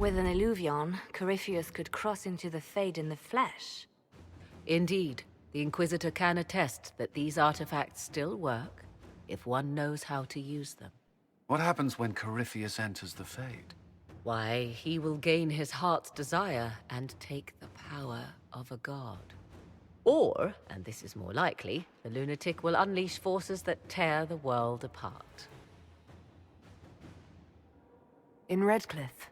With an illuvion, Corypheus could cross into the Fade in the flesh. Indeed, the Inquisitor can attest that these artifacts still work, if one knows how to use them. What happens when Corypheus enters the Fade? Why, he will gain his heart's desire and take the power of a god. Or, and this is more likely, the lunatic will unleash forces that tear the world apart. In Redcliffe,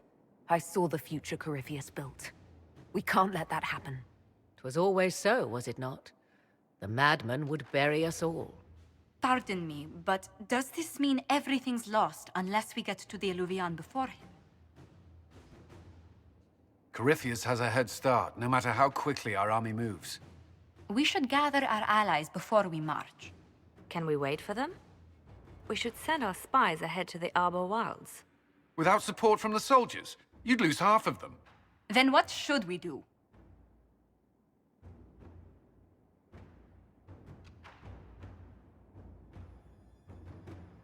I saw the future Corypheus built. We can't let that happen. 'Twas always so, was it not? The madman would bury us all. Pardon me, but does this mean everything's lost unless we get to the Illuvian before him? Corypheus has a head start, no matter how quickly our army moves. We should gather our allies before we march. Can we wait for them? We should send our spies ahead to the Arbor Wilds. Without support from the soldiers, you'd lose half of them. Then what should we do?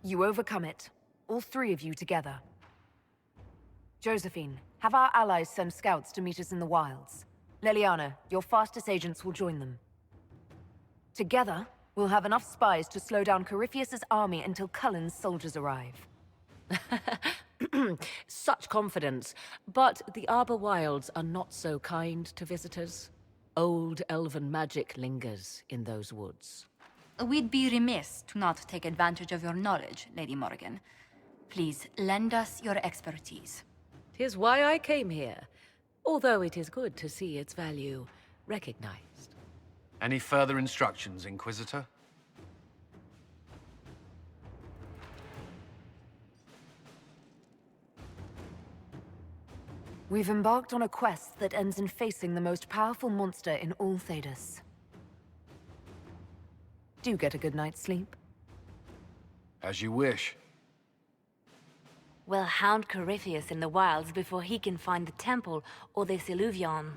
You overcome it. All three of you together. Josephine, have our allies send scouts to meet us in the wilds. Leliana, your fastest agents will join them. Together, we'll have enough spies to slow down Corypheus's army until Cullen's soldiers arrive. Such confidence. But the Arbor Wilds are not so kind to visitors. Old elven magic lingers in those woods. We'd be remiss to not take advantage of your knowledge, Lady Morrigan. Please, lend us your expertise. 'Tis why I came here, although it is good to see its value recognized. Any further instructions, Inquisitor? We've embarked on a quest that ends in facing the most powerful monster in all Thedas. Do get a good night's sleep. As you wish. We'll hound Corypheus in the wilds before he can find the temple or this illuvion.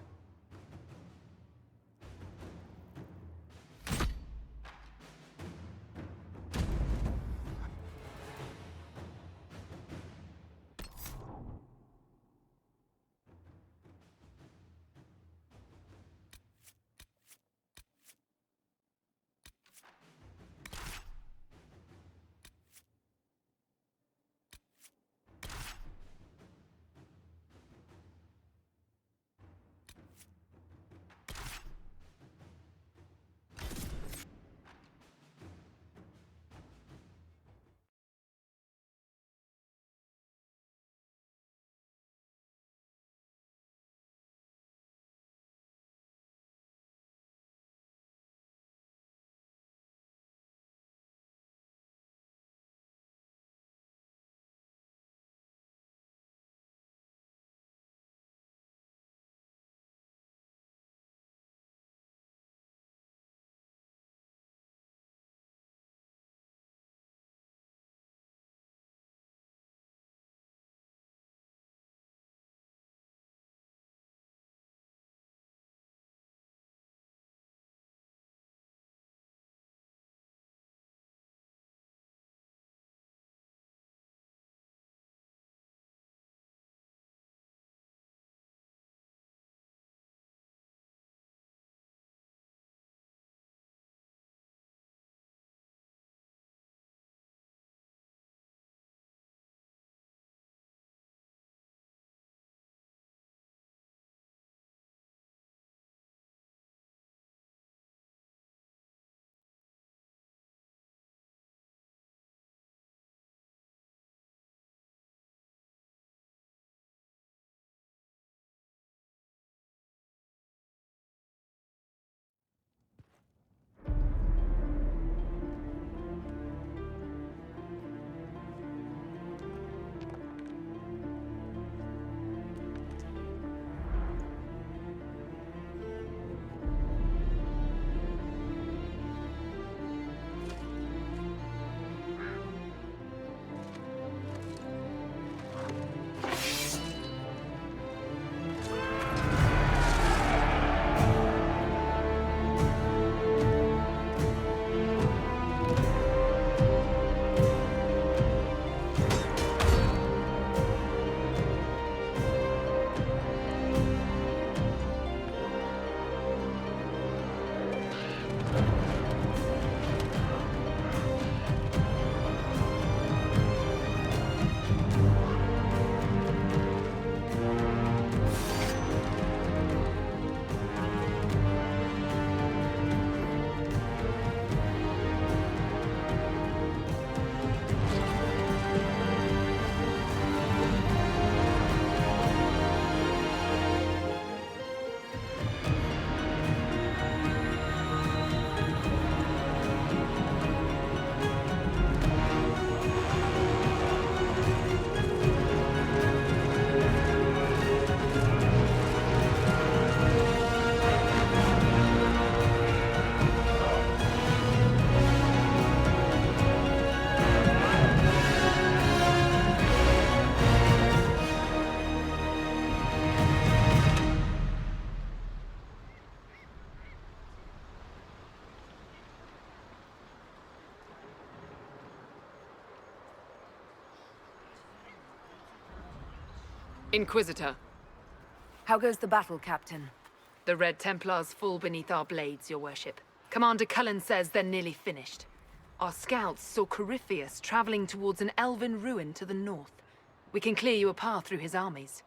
Inquisitor, How goes the battle, Captain? the Red Templars fall beneath our blades, your worship. Commander Cullen says they're nearly finished. Our scouts saw Corypheus traveling towards an elven ruin to the north. We can clear you a path through his armies.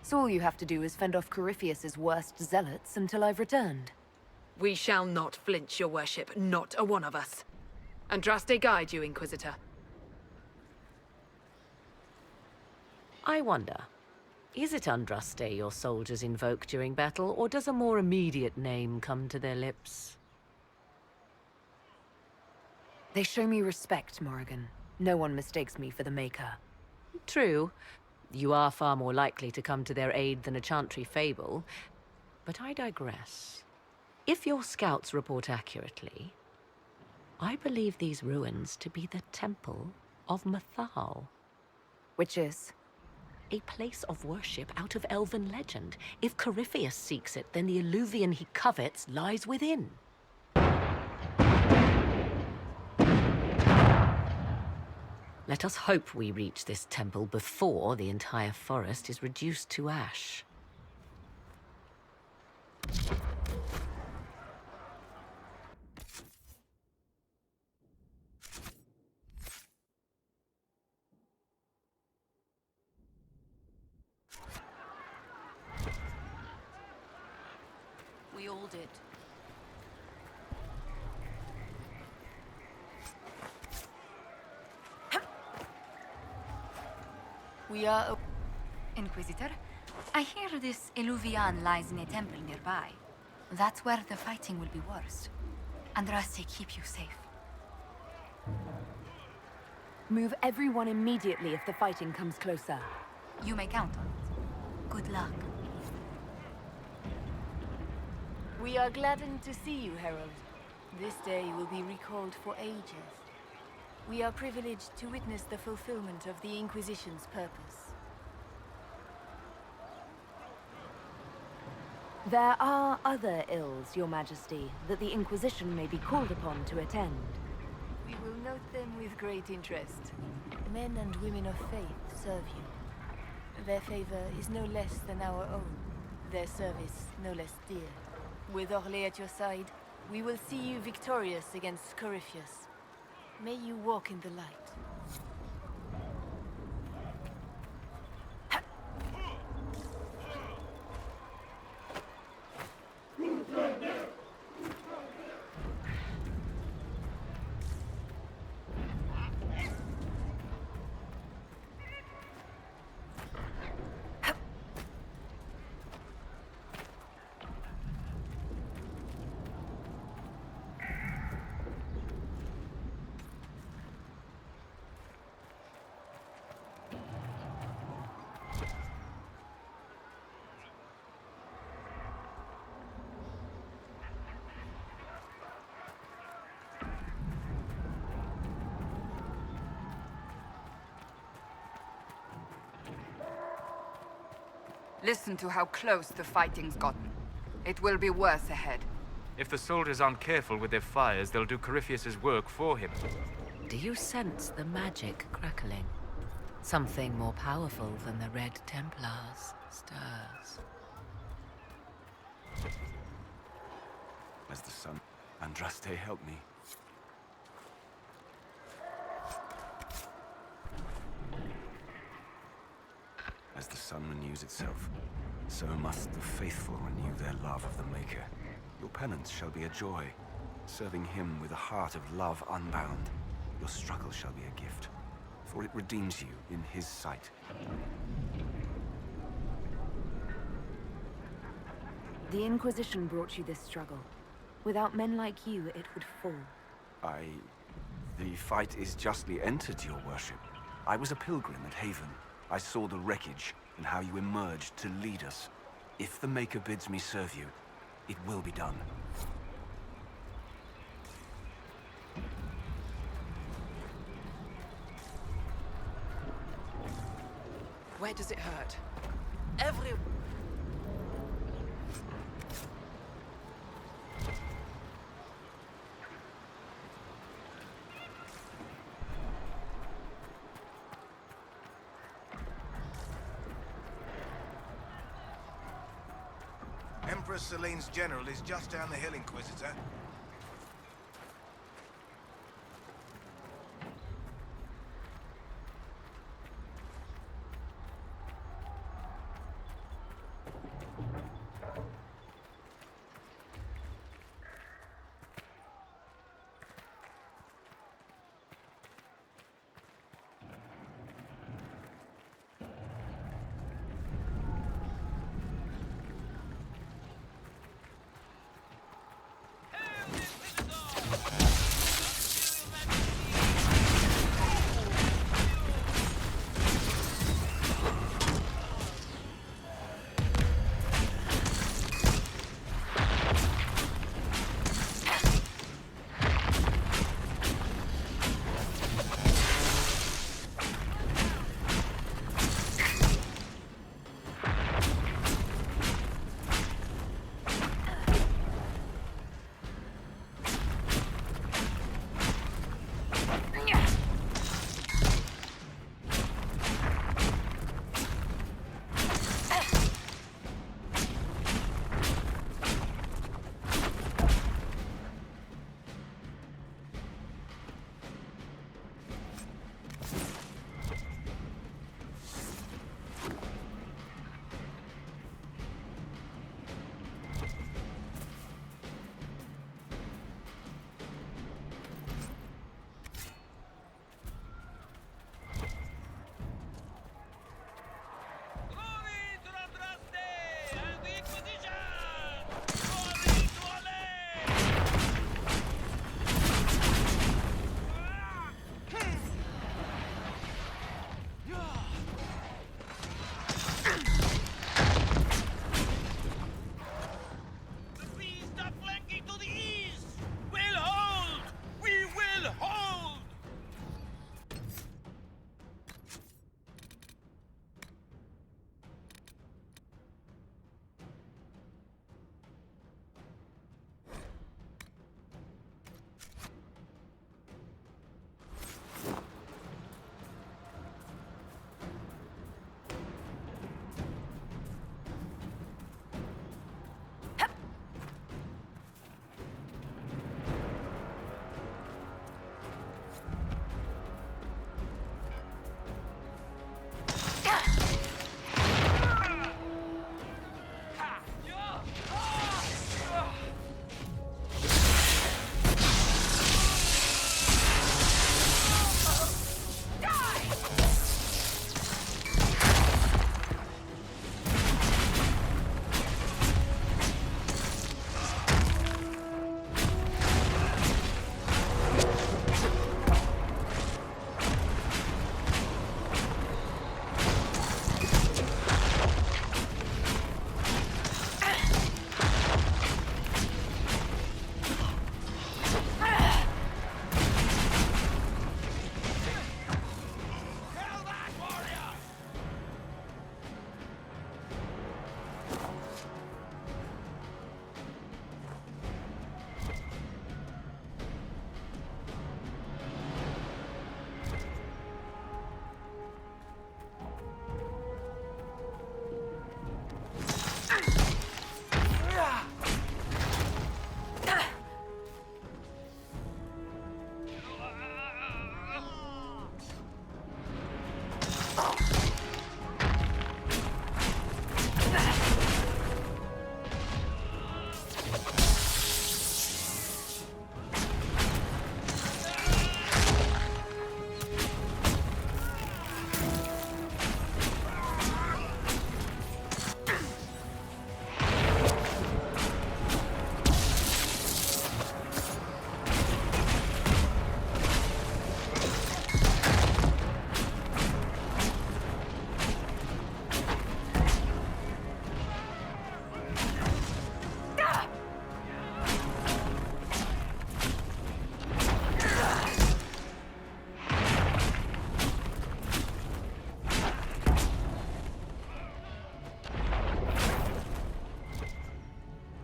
So all you have to do is fend off Corypheus's worst zealots until I've returned. We shall not flinch, your worship, not a one of us. Andraste guide you, Inquisitor. I wonder, is it Andraste your soldiers invoke during battle, or does a more immediate name come to their lips? They show me respect, Morrigan. No one mistakes me for the Maker. True. You are far more likely to come to their aid than a chantry fable. But I digress. If your scouts report accurately, I believe these ruins to be the Temple of Mathal. Which is? A place of worship out of elven legend. If Corypheus seeks it, then the alluvion he covets lies within. Let us hope we reach this temple before the entire forest is reduced to ash. We all did. We are... Inquisitor, I hear this Illuvian lies in a temple nearby. That's where the fighting will be worst. Andraste, keep you safe. Move everyone immediately if the fighting comes closer. You may count on it. Good luck. We are gladdened to see you, Herald. This day will be recalled for ages. We are privileged to witness the fulfillment of the Inquisition's purpose. There are other ills, Your Majesty, that the Inquisition may be called upon to attend. We will note them with great interest. Men and women of faith serve you. Their favor is no less than our own. Their service no less dear. With Orlais at your side, we will see you victorious against Corypheus. May you walk in the light. Listen to how close the fighting's gotten. It will be worse ahead. If the soldiers aren't careful with their fires, they'll do Corypheus's work for him. Do you sense the magic crackling? Something more powerful than the Red Templars stirs. As the sun, Andraste, help me. As the sun renews itself, so must the faithful renew their love of the Maker. Your penance shall be a joy, serving him with a heart of love unbound. Your struggle shall be a gift, for it redeems you in his sight. The Inquisition brought you this struggle. Without men like you, it would fall. The fight is justly entered, your worship. I was a pilgrim at Haven. I saw the wreckage and how you emerged to lead us. If the Maker bids me serve you, it will be done. Where does it hurt? Empress Celine's general is just down the hill, Inquisitor.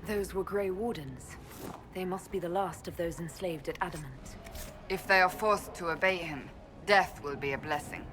Those were Grey Wardens. They must be the last of those enslaved at Adamant. If they are forced to obey him, death will be a blessing.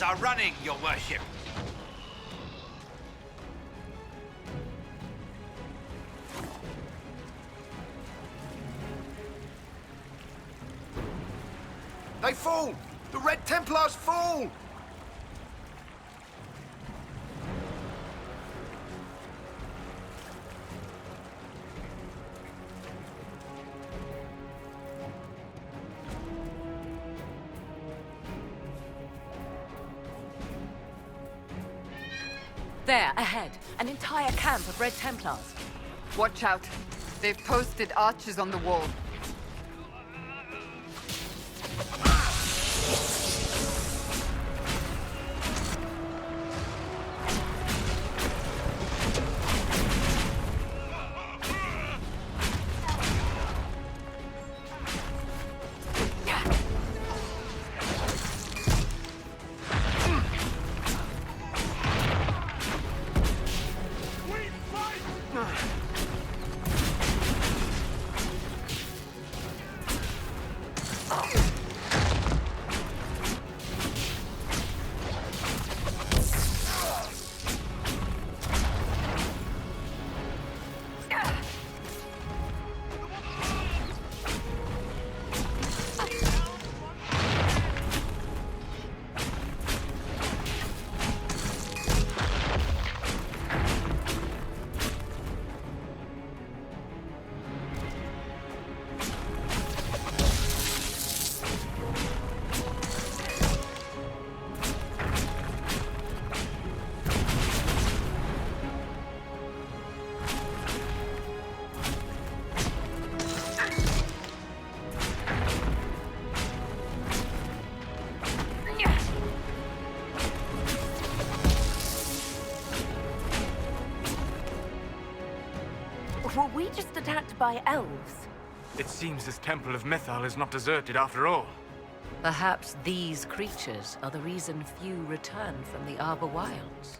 are running, your worship. They fall! The Red Templars fall! There, ahead. An entire camp of Red Templars. Watch out. They've posted archers on the wall. Were we just attacked by elves? It seems this Temple of Mythal is not deserted after all. Perhaps these creatures are the reason few return from the Arbor Wilds.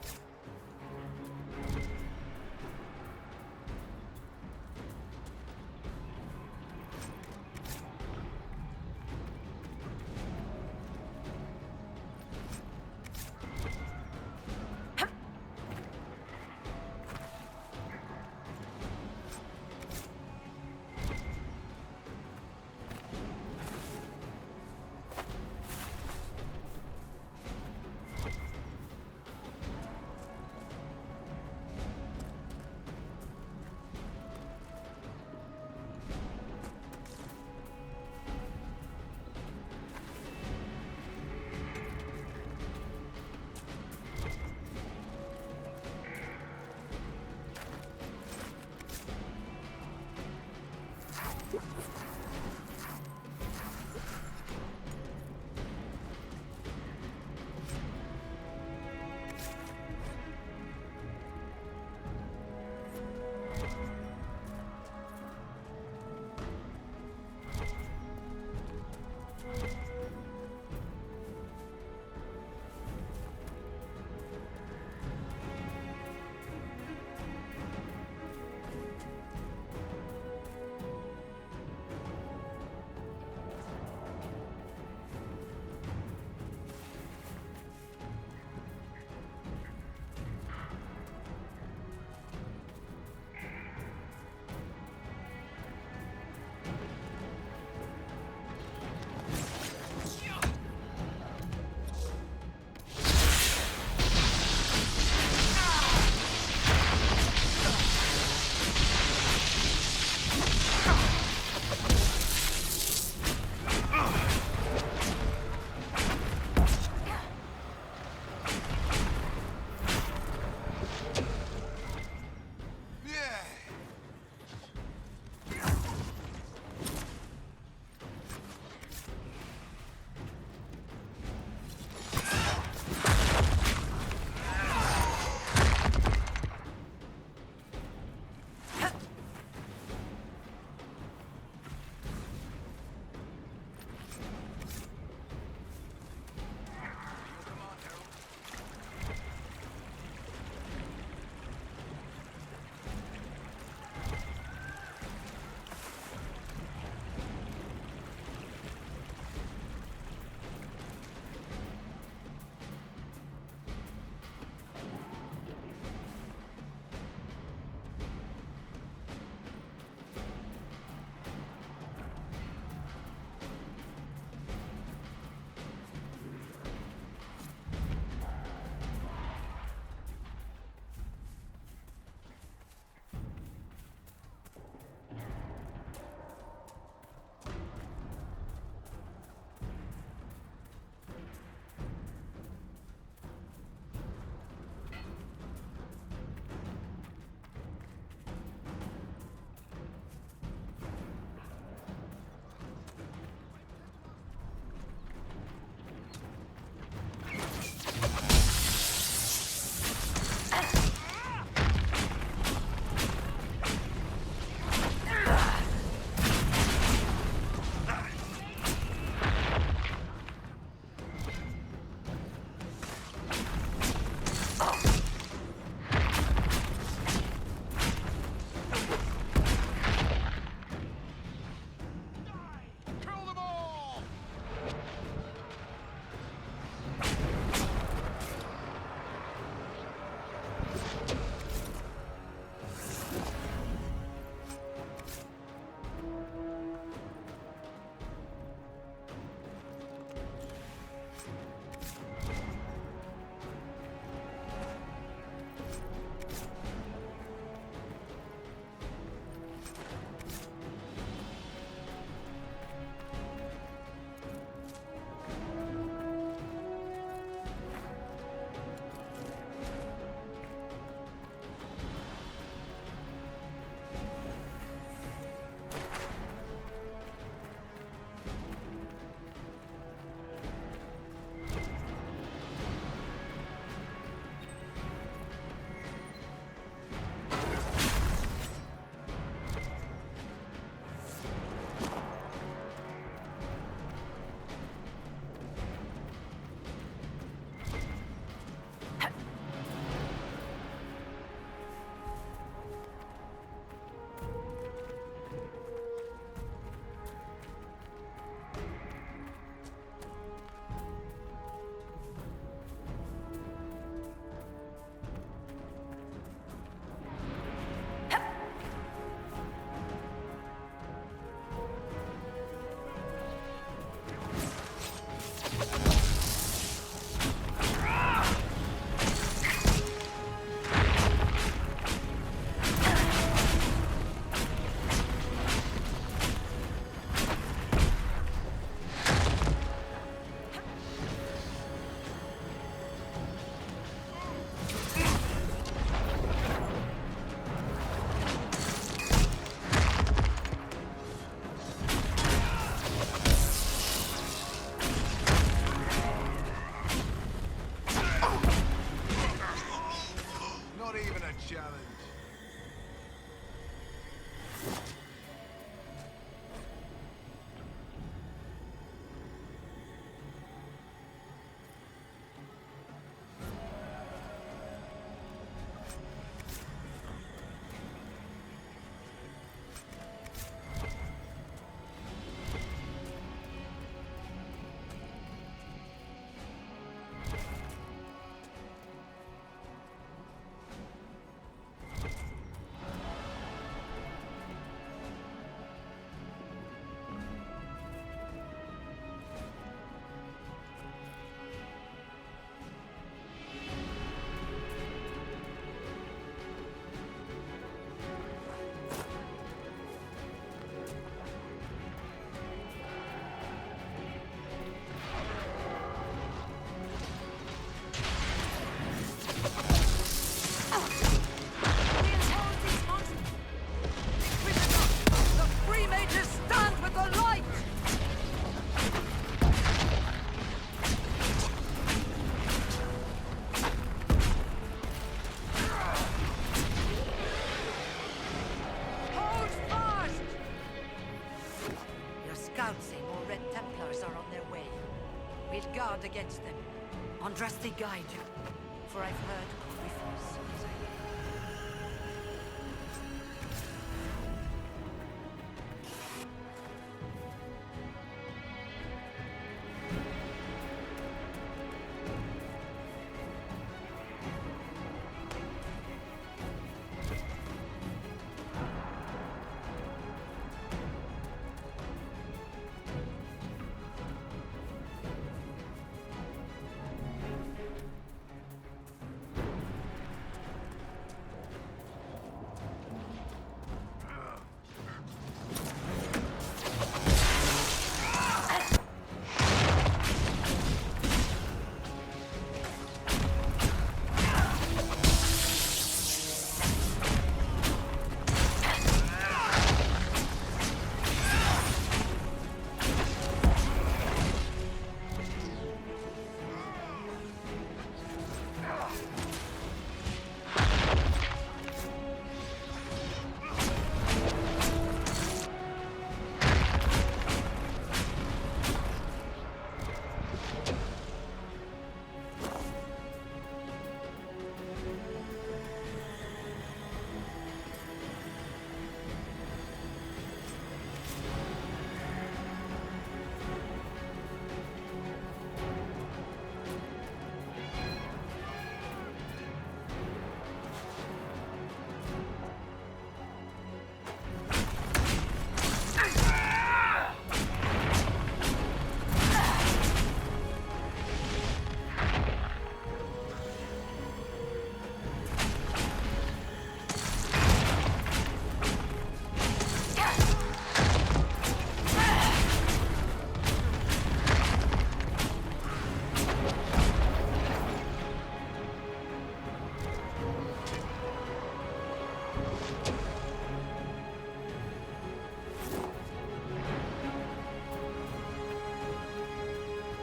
challenge. Guard against them. Andraste guide you, for I've heard Corypheus is a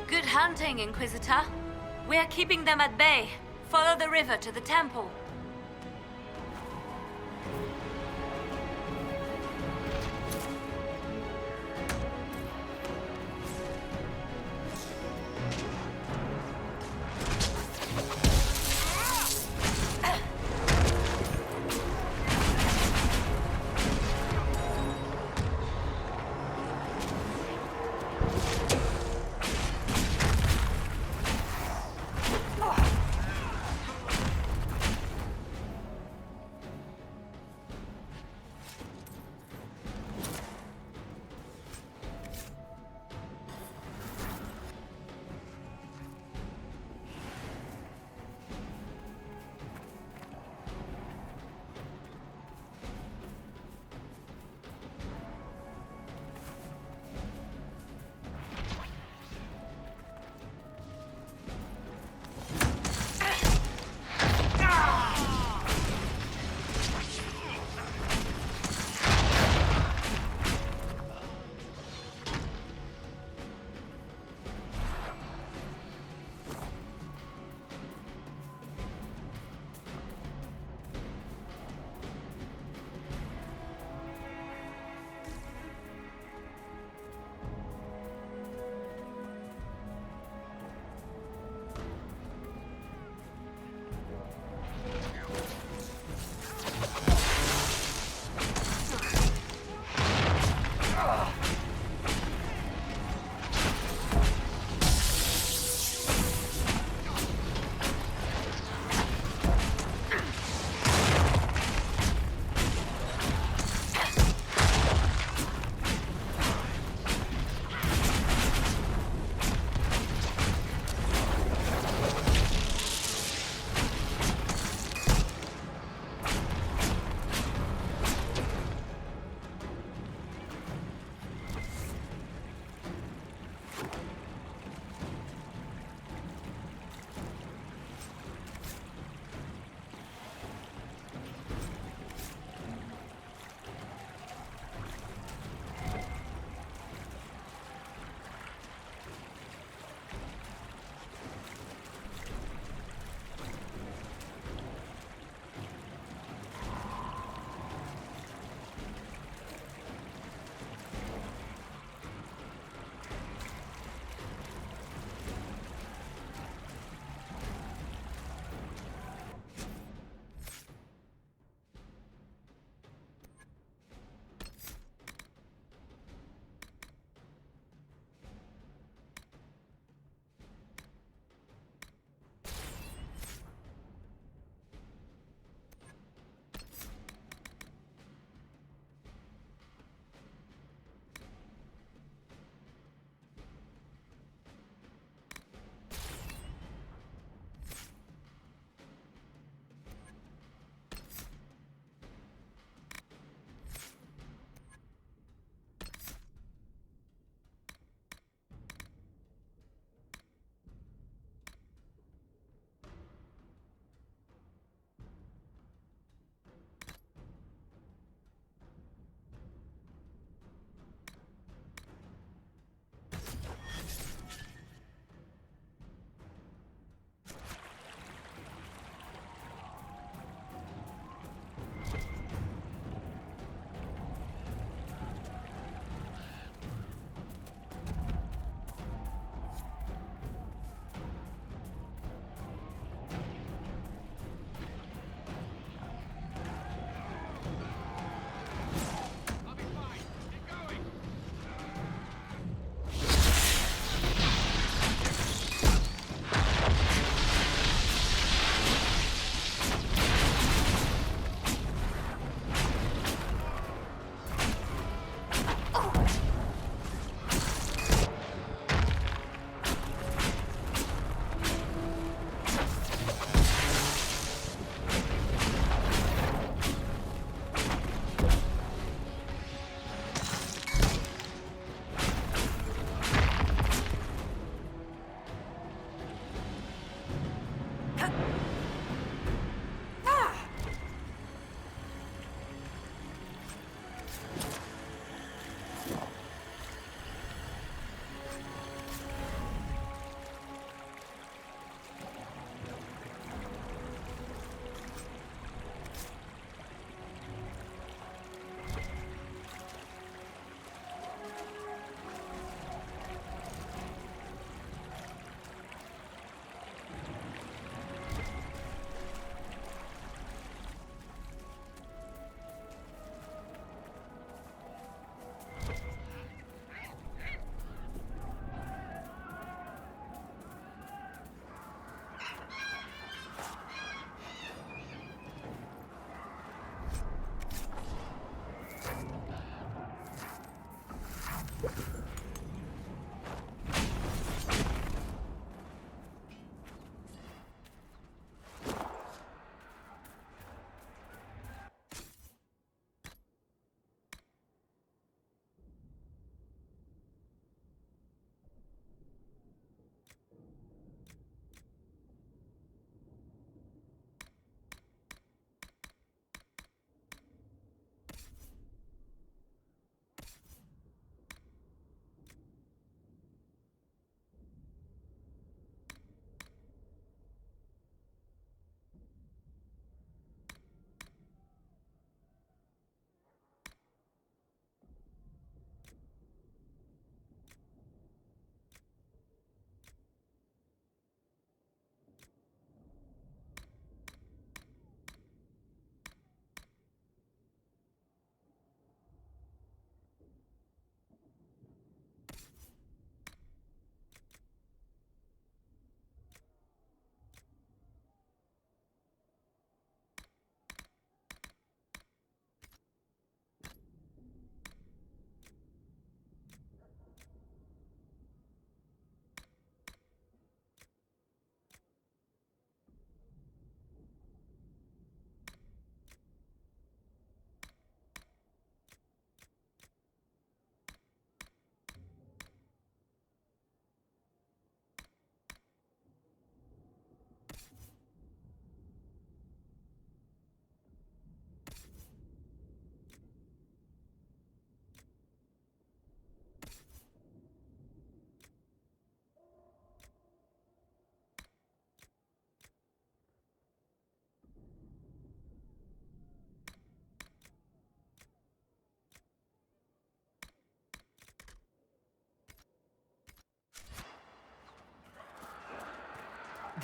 Good hunting, Inquisitor. We're keeping them at bay. Follow the river to the temple.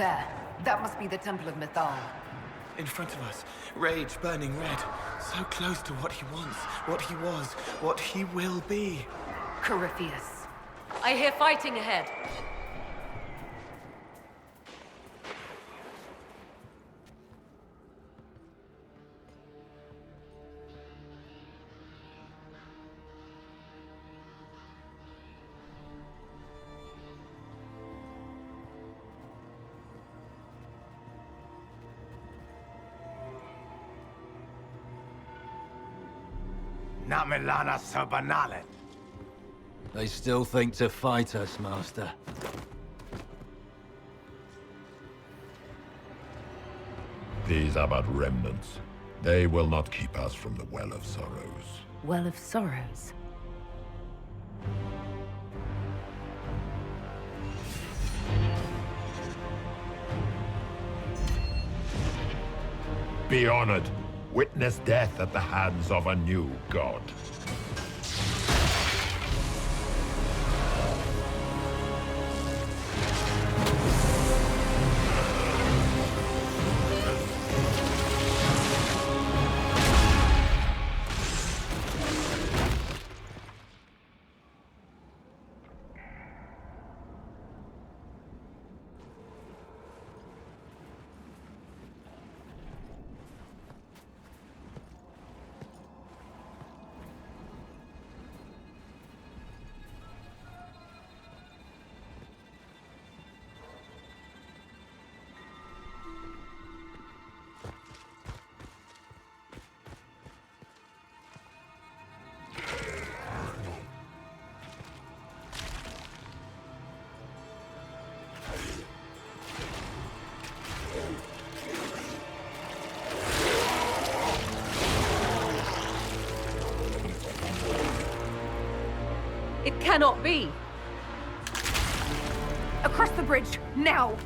There. That must be the Temple of Mythal. In front of us, rage burning red. So close to what he wants, what he was, what he will be. Corypheus. I hear fighting ahead. Namilana Sabanalet. They still think to fight us, Master. These are but remnants. They will not keep us from the Well of Sorrows. Well of Sorrows. Be honored. Witness death at the hands of a new god. It cannot be! Across the bridge, now!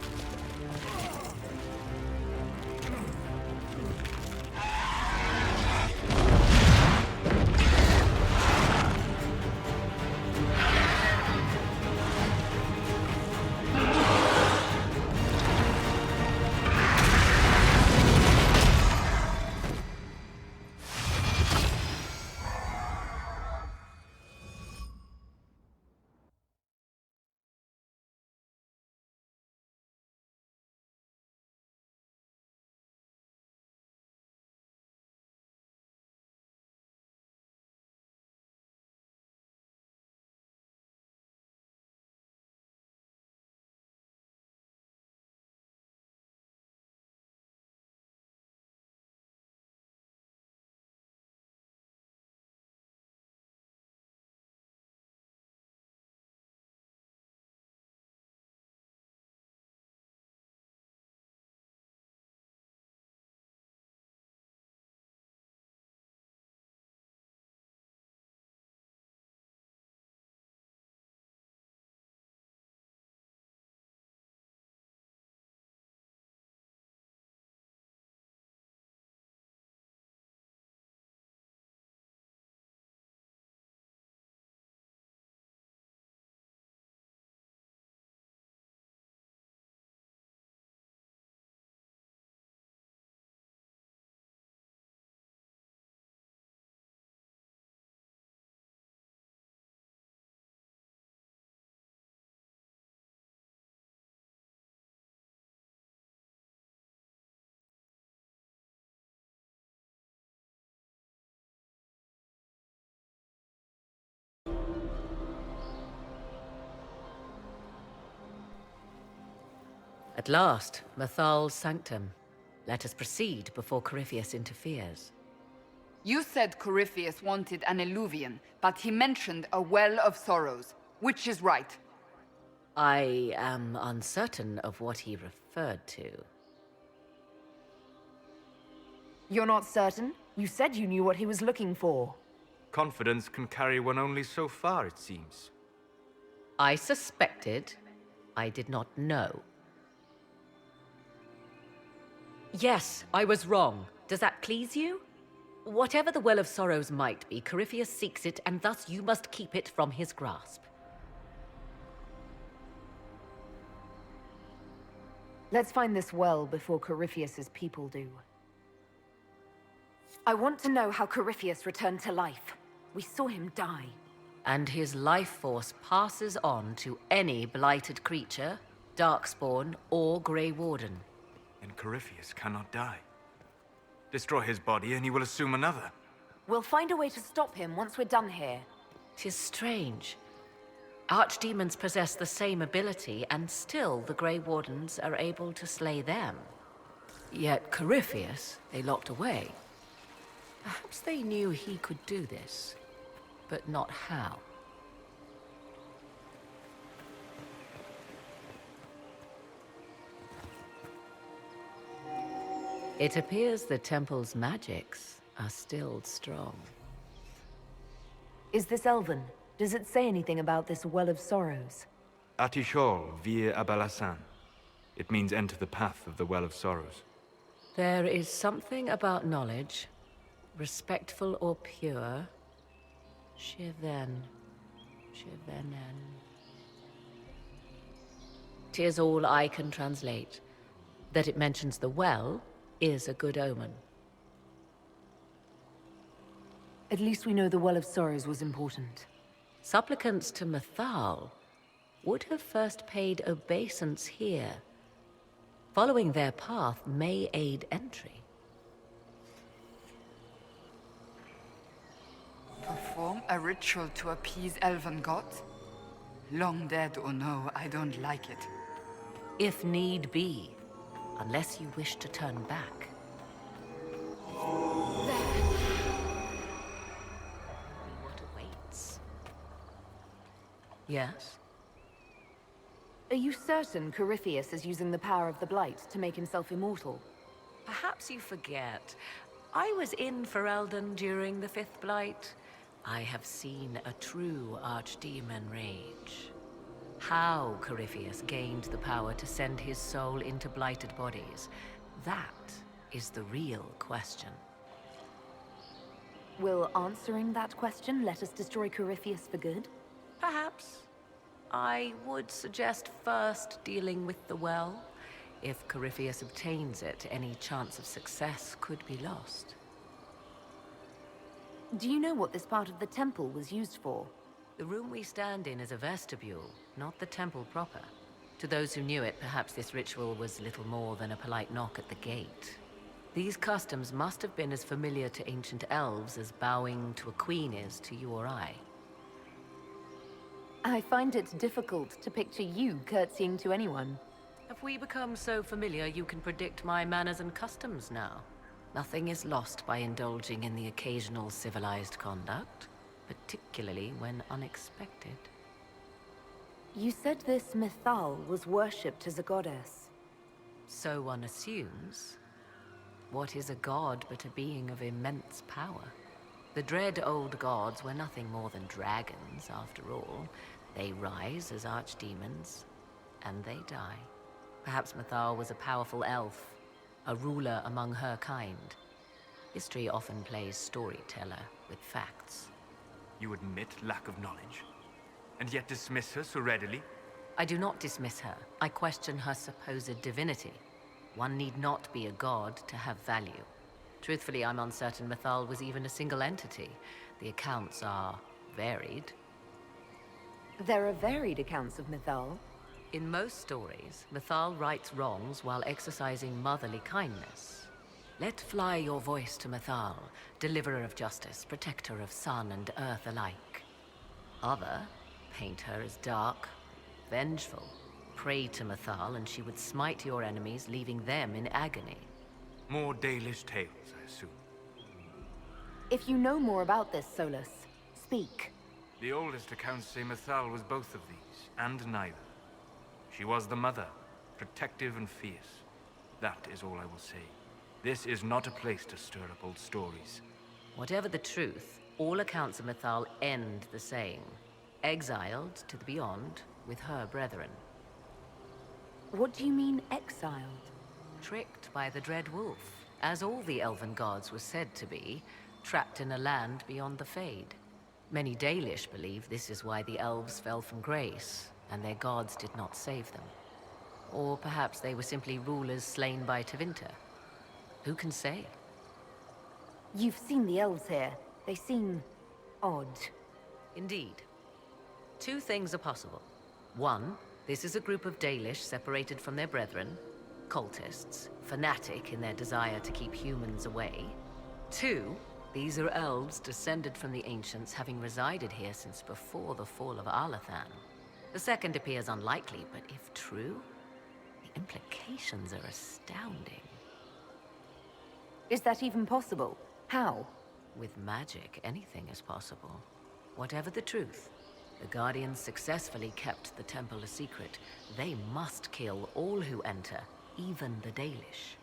At last, Mythal's sanctum. Let us proceed before Corypheus interferes. You said Corypheus wanted an Eluvian, but he mentioned a Well of Sorrows. Which is right? I am uncertain of what he referred to. You're not certain? You said you knew what he was looking for. Confidence can carry one only so far, it seems. I suspected. I did not know. Yes, I was wrong. Does that please you? Whatever the Well of Sorrows might be, Corypheus seeks it, and thus you must keep it from his grasp. Let's find this well before Corypheus's people do. I want to know how Corypheus returned to life. We saw him die. And his life force passes on to any blighted creature, Darkspawn, or Grey Warden. And Corypheus cannot die. Destroy his body and he will assume another. We'll find a way to stop him once we're done here. 'Tis strange. Archdemons possess the same ability, and still the Grey Wardens are able to slay them. Yet Corypheus, they locked away. Perhaps they knew he could do this, but not how. It appears the temple's magics are still strong. Is this Elven? Does it say anything about this Well of Sorrows? Atishol vir Abalasan. It means enter the path of the Well of Sorrows. There is something about knowledge, respectful or pure. Shivenen. 'Tis all I can translate. That it mentions the well is a good omen. At least we know the Well of Sorrows was important. Supplicants to Mythal would have first paid obeisance here. Following their path may aid entry. Perform a ritual to appease elven gods? Long dead or no, I don't like it. If need be, unless you wish to turn back. What awaits? Yes? Are you certain Corypheus is using the power of the Blight to make himself immortal? Perhaps you forget. I was in Ferelden during the Fifth Blight. I have seen a true archdemon rage. How Corypheus gained the power to send his soul into blighted bodies, that is the real question. Will answering that question let us destroy Corypheus for good? Perhaps. I would suggest first dealing with the well. If Corypheus obtains it, any chance of success could be lost. Do you know what this part of the temple was used for? The room we stand in is a vestibule, not the temple proper. To those who knew it, perhaps this ritual was little more than a polite knock at the gate. These customs must have been as familiar to ancient elves as bowing to a queen is to you or I. I find it difficult to picture you curtsying to anyone. Have we become so familiar you can predict my manners and customs now? Nothing is lost by indulging in the occasional civilized conduct, particularly when unexpected. You said this Mythal was worshipped as a goddess. So one assumes. What is a god but a being of immense power? The dread old gods were nothing more than dragons, after all. They rise as archdemons, and they die. Perhaps Mythal was a powerful elf, a ruler among her kind. History often plays storyteller with facts. You admit lack of knowledge, and yet dismiss her so readily? I do not dismiss her. I question her supposed divinity. One need not be a god to have value. Truthfully, I'm uncertain Mythal was even a single entity. The accounts are varied. There are varied accounts of Mythal. In most stories, Mythal rights wrongs while exercising motherly kindness. Let fly your voice to Mythal, deliverer of justice, protector of sun and earth alike. Other paint her as dark, vengeful. Pray to Mythal and she would smite your enemies, leaving them in agony. More Dalish tales, I assume. If you know more about this, Solus, speak. The oldest accounts say Mythal was both of these, and neither. She was the mother, protective and fierce. That is all I will say. This is not a place to stir up old stories. Whatever the truth, all accounts of Mythal end the same. Exiled to the beyond with her brethren. What do you mean, exiled? Tricked by the Dread Wolf, as all the elven gods were said to be, trapped in a land beyond the Fade. Many Dalish believe this is why the elves fell from grace, and their gods did not save them. Or perhaps they were simply rulers slain by Tevinter. Who can say? You've seen the elves here. They seem odd. Indeed. Two things are possible. One, this is a group of Dalish separated from their brethren, cultists, fanatic in their desire to keep humans away. Two, these are elves descended from the ancients, having resided here since before the fall of Arlathan. The second appears unlikely, but if true, the implications are astounding. Is that even possible? How? With magic, anything is possible. Whatever the truth, the Guardians successfully kept the temple a secret. They must kill all who enter, even the Dalish.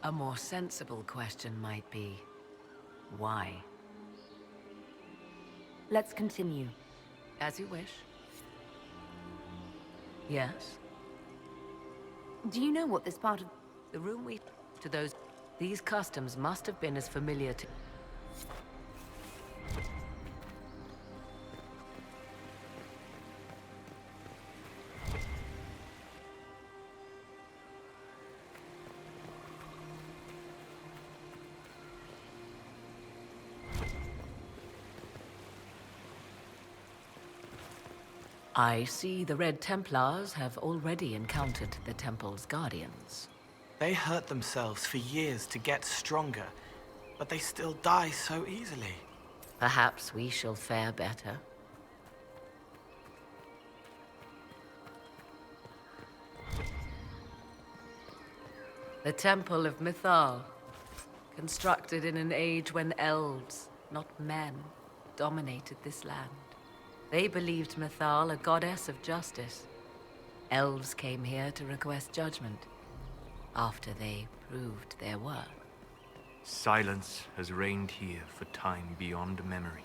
A more sensible question might be, why? Let's continue. As you wish. Yes? Do you know what this part of... The room to those... These customs must have been as familiar to... I see the Red Templars have already encountered the Temple's Guardians. They hurt themselves for years to get stronger, but they still die so easily. Perhaps we shall fare better. The Temple of Mythal, constructed in an age when elves, not men, dominated this land. They believed Mythal a goddess of justice. Elves came here to request judgment, after they proved their worth. Silence has reigned here for time beyond memory.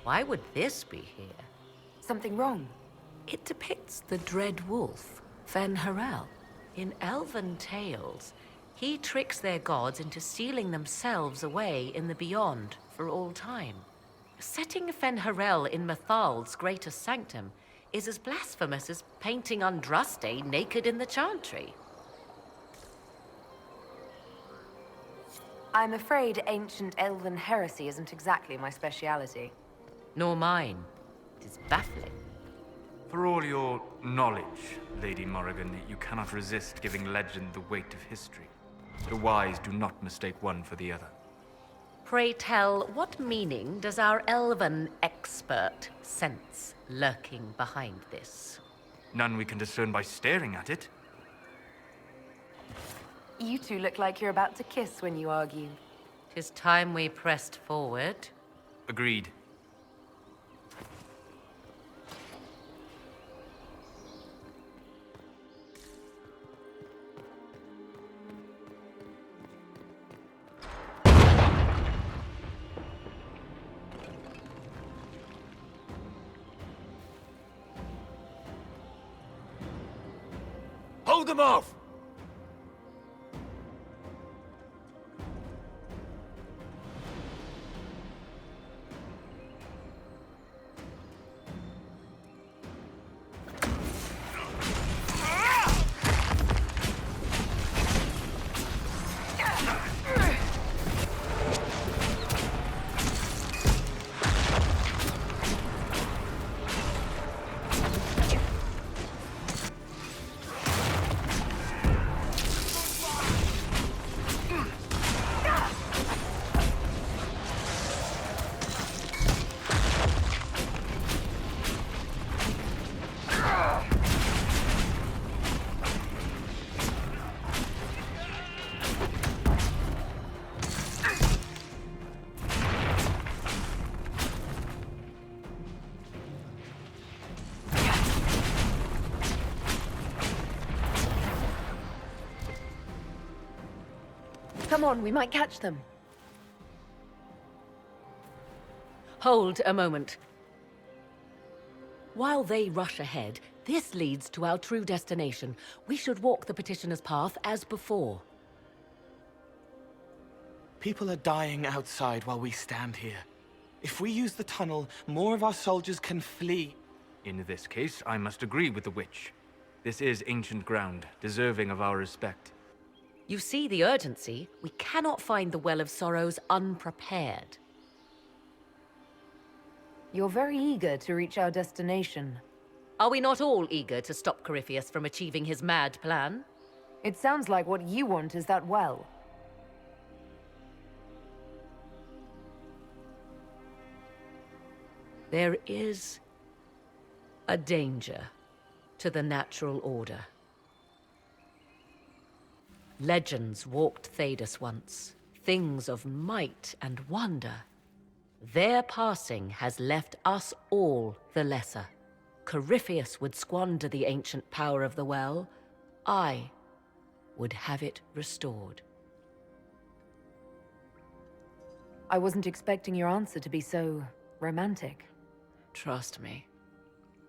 Why would this be here? Something wrong? It depicts the Dread Wolf, Fen-Harel. In elven tales, he tricks their gods into sealing themselves away in the Beyond for all time. Setting Fen-Harel in Mythal's greatest sanctum is as blasphemous as painting Andraste naked in the Chantry. I'm afraid ancient elven heresy isn't exactly my speciality. Nor mine. It is baffling. For all your knowledge, Lady Morrigan, you cannot resist giving legend the weight of history. The wise do not mistake one for the other. Pray tell, what meaning does our elven expert sense lurking behind this? None we can discern by staring at it. You two look like you're about to kiss when you argue. 'Tis time we pressed forward. Agreed. Hold them off! Come on, we might catch them. Hold a moment. While they rush ahead, this leads to our true destination. We should walk the petitioner's path as before. People are dying outside while we stand here. If we use the tunnel, more of our soldiers can flee. In this case, I must agree with the witch. This is ancient ground, deserving of our respect. You see the urgency? We cannot find the Well of Sorrows unprepared. You're very eager to reach our destination. Are we not all eager to stop Corypheus from achieving his mad plan? It sounds like what you want is that well. There is a danger to the natural order. Legends walked Thedas once, things of might and wonder. Their passing has left us all the lesser. Corypheus would squander the ancient power of the well. I would have it restored. I wasn't expecting your answer to be so romantic. Trust me,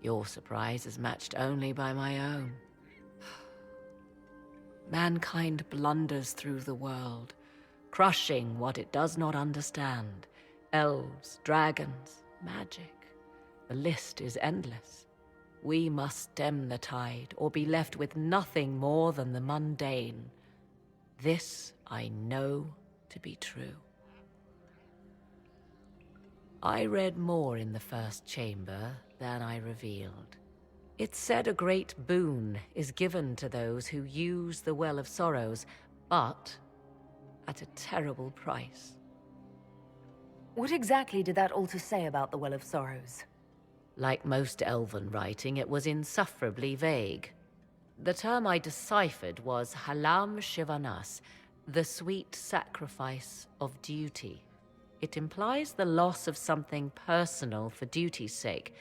your surprise is matched only by my own. Mankind blunders through the world, crushing what it does not understand. Elves, dragons, magic. The list is endless. We must stem the tide, or be left with nothing more than the mundane. This I know to be true. I read more in the first chamber than I revealed. It said a great boon is given to those who use the Well of Sorrows, but at a terrible price. What exactly did that altar say about the Well of Sorrows? Like most elven writing, it was insufferably vague. The term I deciphered was Halam Shivanas, the sweet sacrifice of duty. It implies the loss of something personal for duty's sake,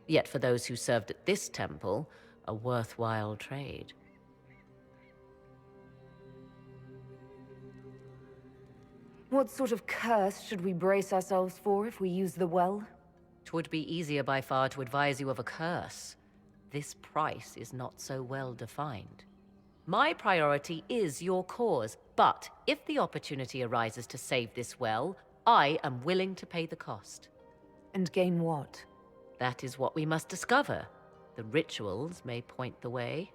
yet for those who served at this temple, a worthwhile trade. What sort of curse should we brace ourselves for if we use the well? 'Twould be easier by far to advise you of a curse. This price is not so well defined. My priority is your cause, but if the opportunity arises to save this well, I am willing to pay the cost. And gain what? That is what we must discover. The rituals may point the way.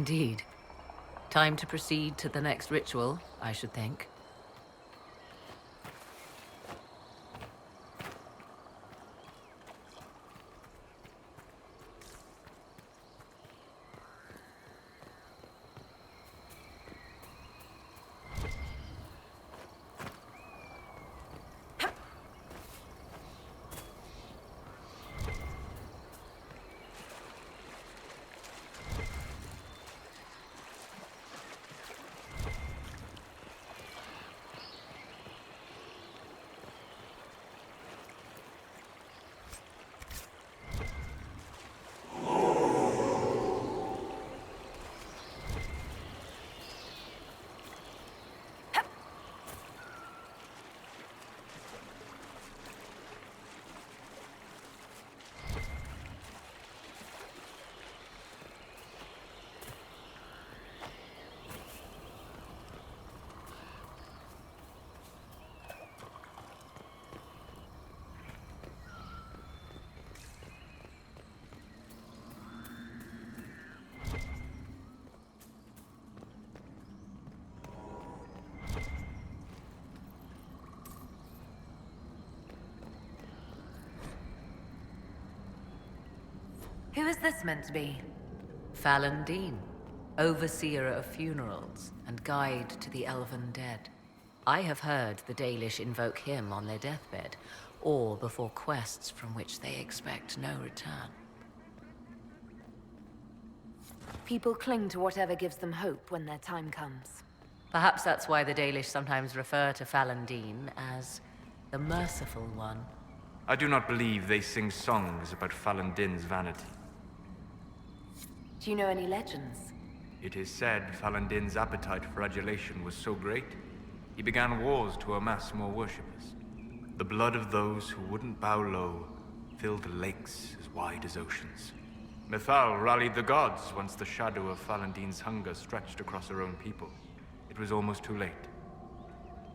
Indeed. Time to proceed to the next ritual, I should think. Who is this meant to be? Fallon Dean, overseer of funerals and guide to the elven dead. I have heard the Dalish invoke him on their deathbed, or before quests from which they expect no return. People cling to whatever gives them hope when their time comes. Perhaps that's why the Dalish sometimes refer to Fallon Dean as the Merciful One. I do not believe they sing songs about Fallon Din's vanity. Do you know any legends? It is said Fallon Din's appetite for adulation was so great, he began wars to amass more worshippers. The blood of those who wouldn't bow low filled lakes as wide as oceans. Mithal rallied the gods once the shadow of Fallon Din's hunger stretched across her own people. It was almost too late.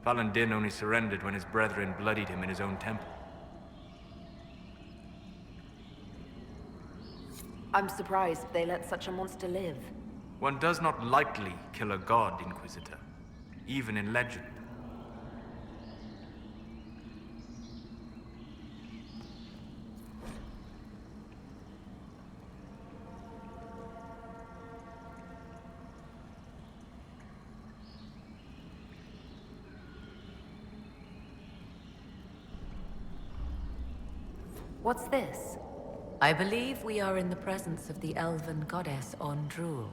Fallon Din only surrendered when his brethren bloodied him in his own temple. I'm surprised they let such a monster live. One does not lightly kill a god, Inquisitor, even in legend. What's this? I believe we are in the presence of the elven goddess Ondrul,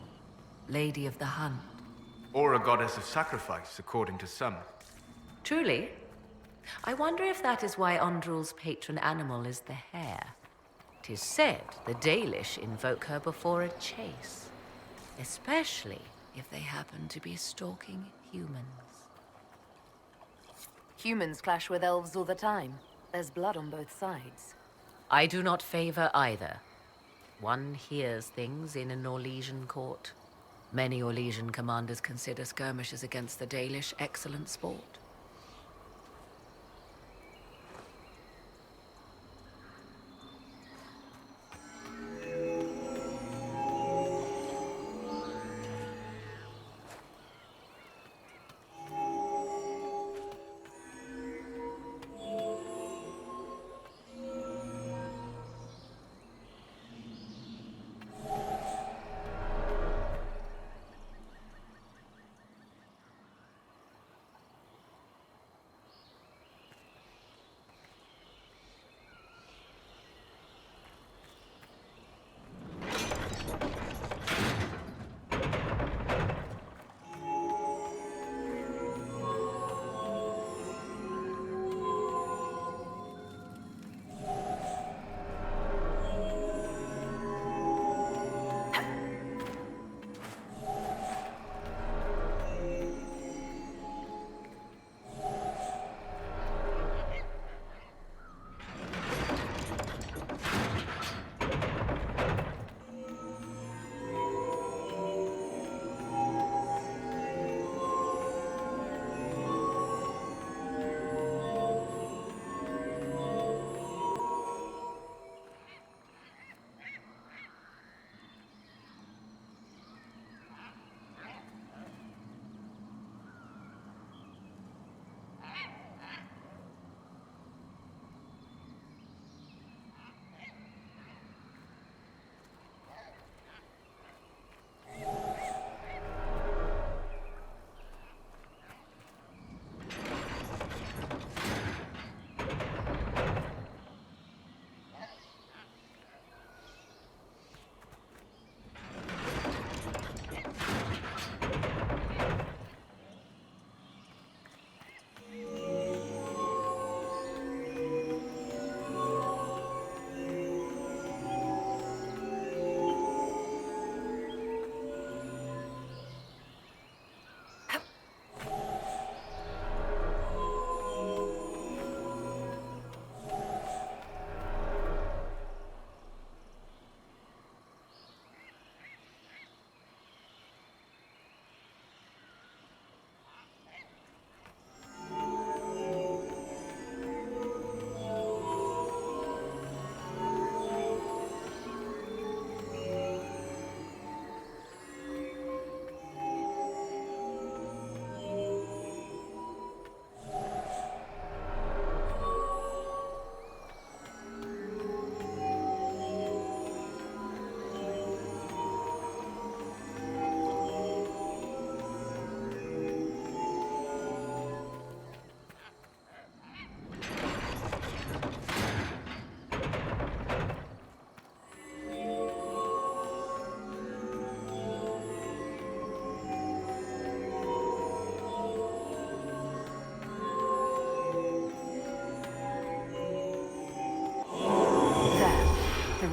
Lady of the Hunt. Or a goddess of sacrifice, according to some. Truly? I wonder if that is why Ondrul's patron animal is the hare. 'Tis said the Dalish invoke her before a chase, especially if they happen to be stalking humans. Humans clash with elves all the time. There's blood on both sides. I do not favor either. One hears things in an Orlesian court. Many Orlesian commanders consider skirmishes against the Dalish excellent sport.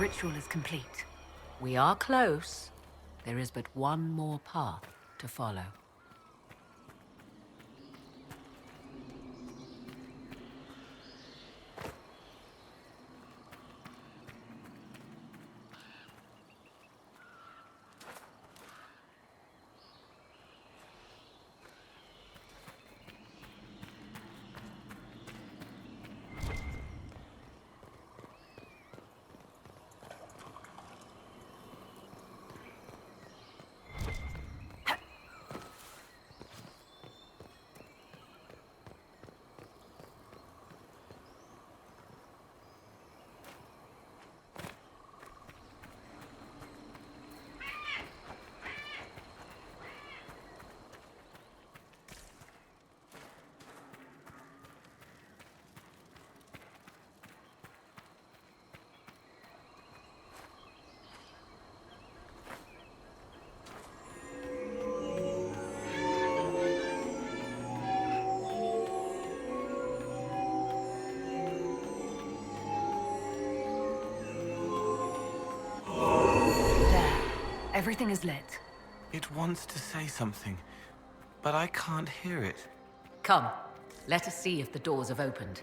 ritual is complete. We are close. There is but one more path to follow. Everything is lit. It wants to say something, but I can't hear it. Come, let us see if the doors have opened.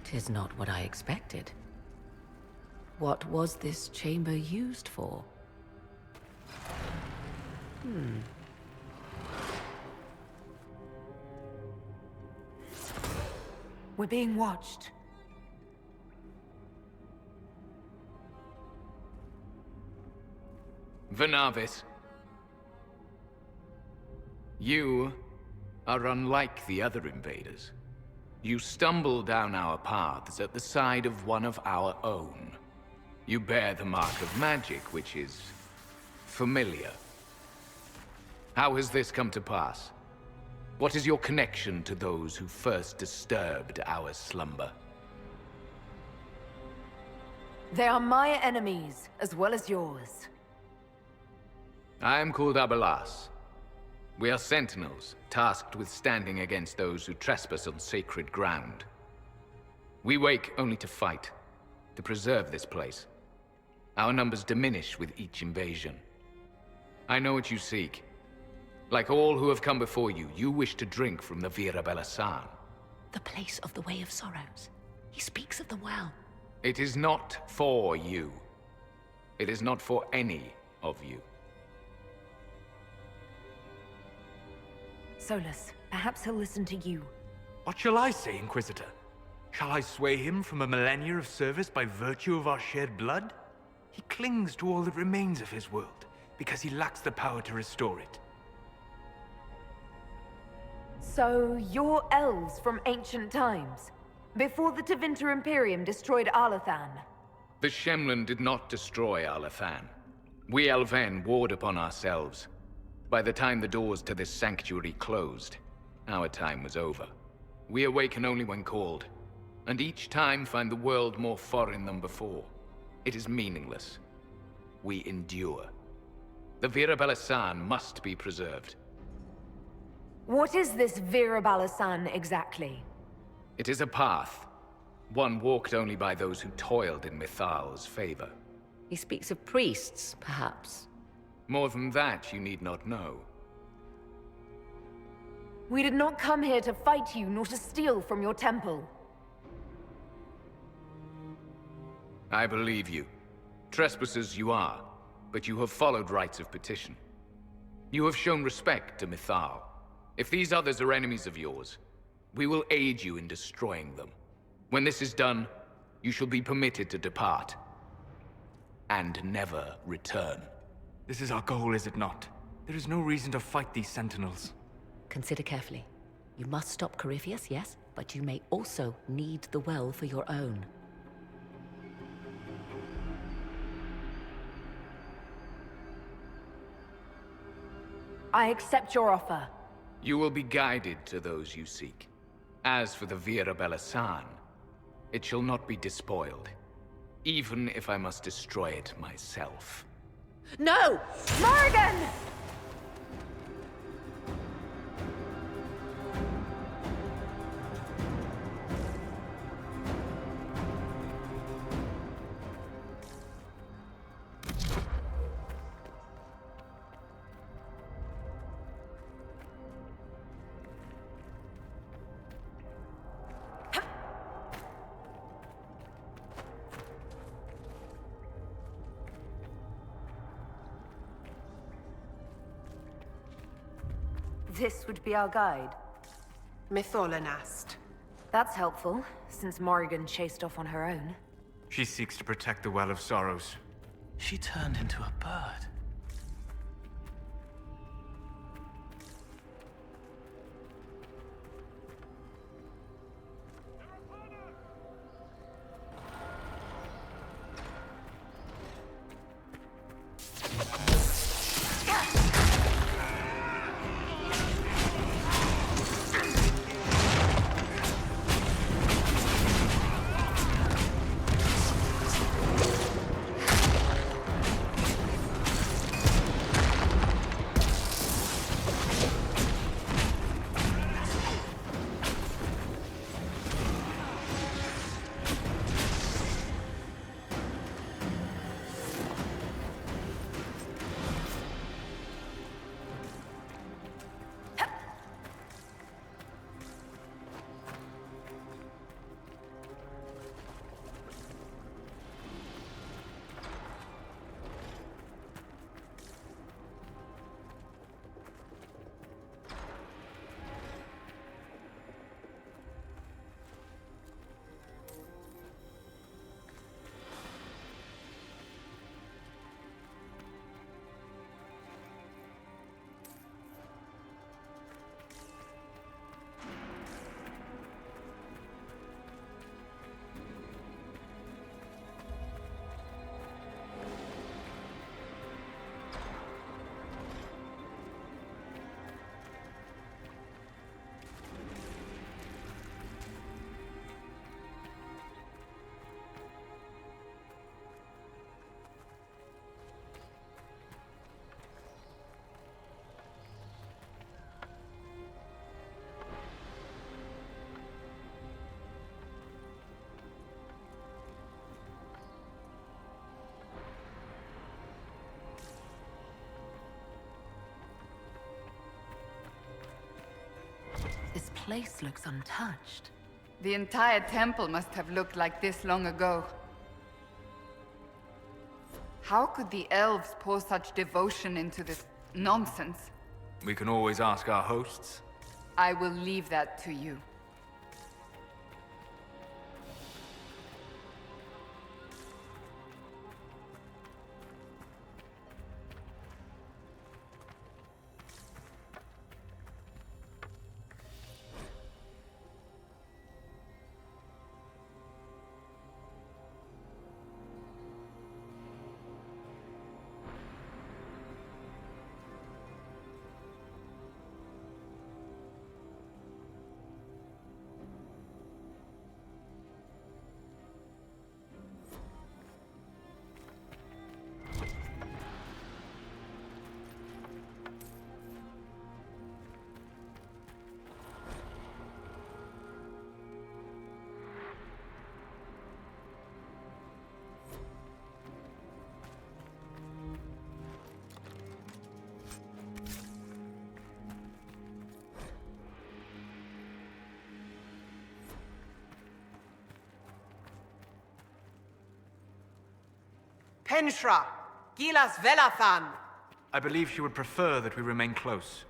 Tis not what I expected. What was this chamber used for? We're being watched. Vernavis. You are unlike the other invaders. You stumble down our paths at the side of one of our own. You bear the mark of magic, which is familiar. How has this come to pass? What is your connection to those who first disturbed our slumber? They are my enemies, as well as yours. I am called Abelas. We are sentinels, tasked with standing against those who trespass on sacred ground. We wake only to fight, to preserve this place. Our numbers diminish with each invasion. I know what you seek. Like all who have come before you, you wish to drink from the Vira Belasan. The place of the Way of Sorrows. He speaks of the well. It is not for you. It is not for any of you. Solus, perhaps he'll listen to you. What shall I say, Inquisitor? Shall I sway him from a millennia of service by virtue of our shared blood? He clings to all that remains of his world, because he lacks the power to restore it. So, you're elves from ancient times, before the Tevinter Imperium destroyed Arlathan. The Shemlen did not destroy Arlathan. We Elven warred upon ourselves. By the time the doors to this sanctuary closed, our time was over. We awaken only when called, and each time find the world more foreign than before. It is meaningless. We endure. The Vira Belasan must be preserved. What is this Vira Belasan exactly? It is a path, one walked only by those who toiled in Mithal's favor. He speaks of priests, perhaps. More than that, you need not know. We did not come here to fight you, nor to steal from your temple. I believe you. Trespassers you are, but you have followed rites of petition. You have shown respect to Mithal. If these others are enemies of yours, we will aid you in destroying them. When this is done, you shall be permitted to depart. And never return. This is our goal, is it not? There is no reason to fight these sentinels. Consider carefully. You must stop Corypheus, yes, but you may also need the well for your own. I accept your offer. You will be guided to those you seek. As for the Virabella San, it shall not be despoiled, even if I must destroy it myself. No! Morrigan! This would be our guide. Mytholanast. That's helpful, since Morrigan chased off on her own. She seeks to protect the Well of Sorrows. She turned into a bird. This place looks untouched. The entire temple must have looked like this long ago. How could the elves pour such devotion into this nonsense? We can always ask our hosts. I will leave that to you. Penshra, Gilas Velathan. I believe she would prefer that we remain close.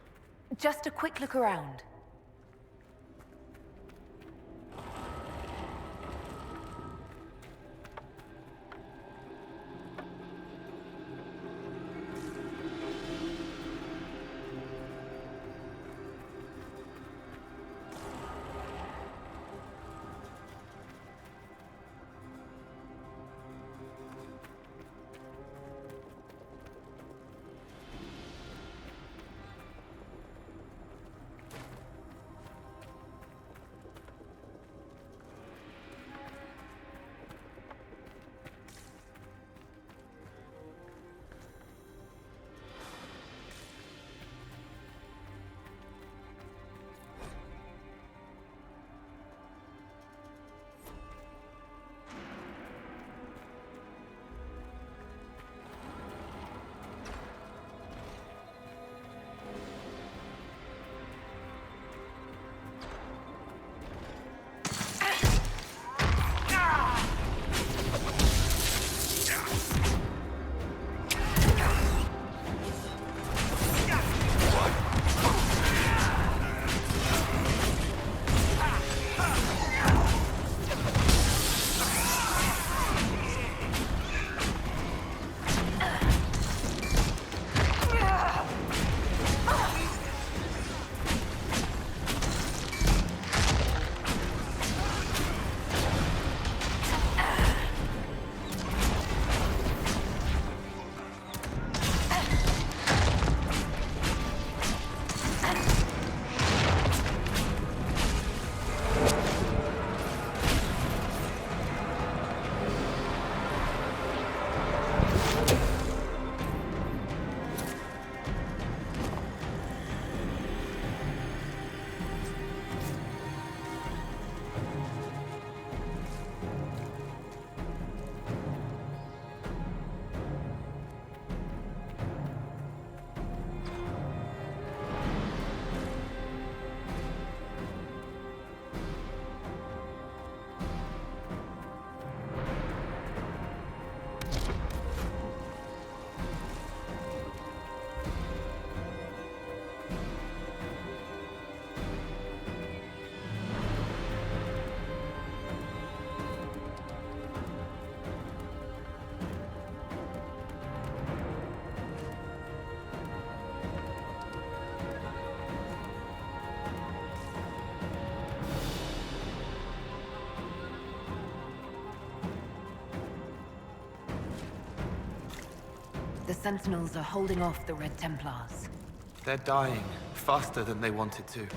Just a quick look around. Sentinels are holding off the Red Templars. They're dying faster than they wanted to.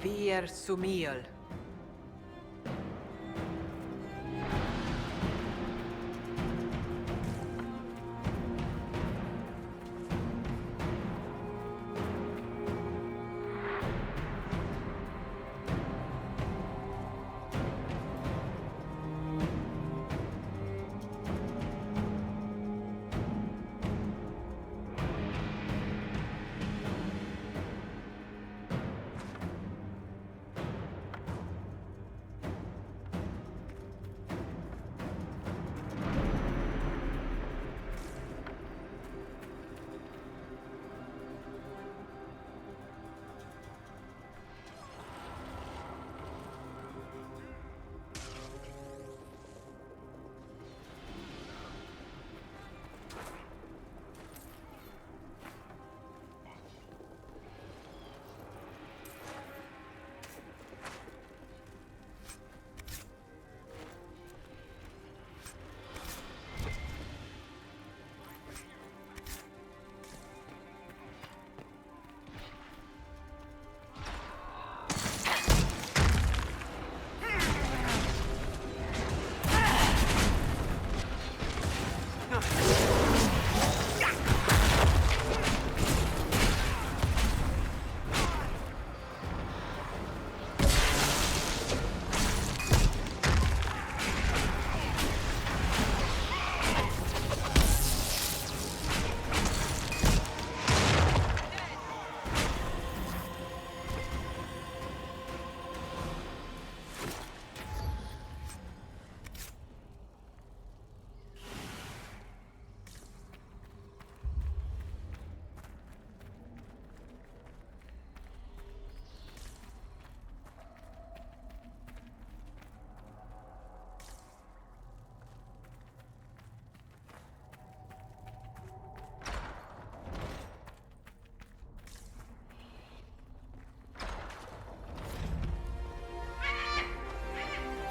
Vir Sumiel.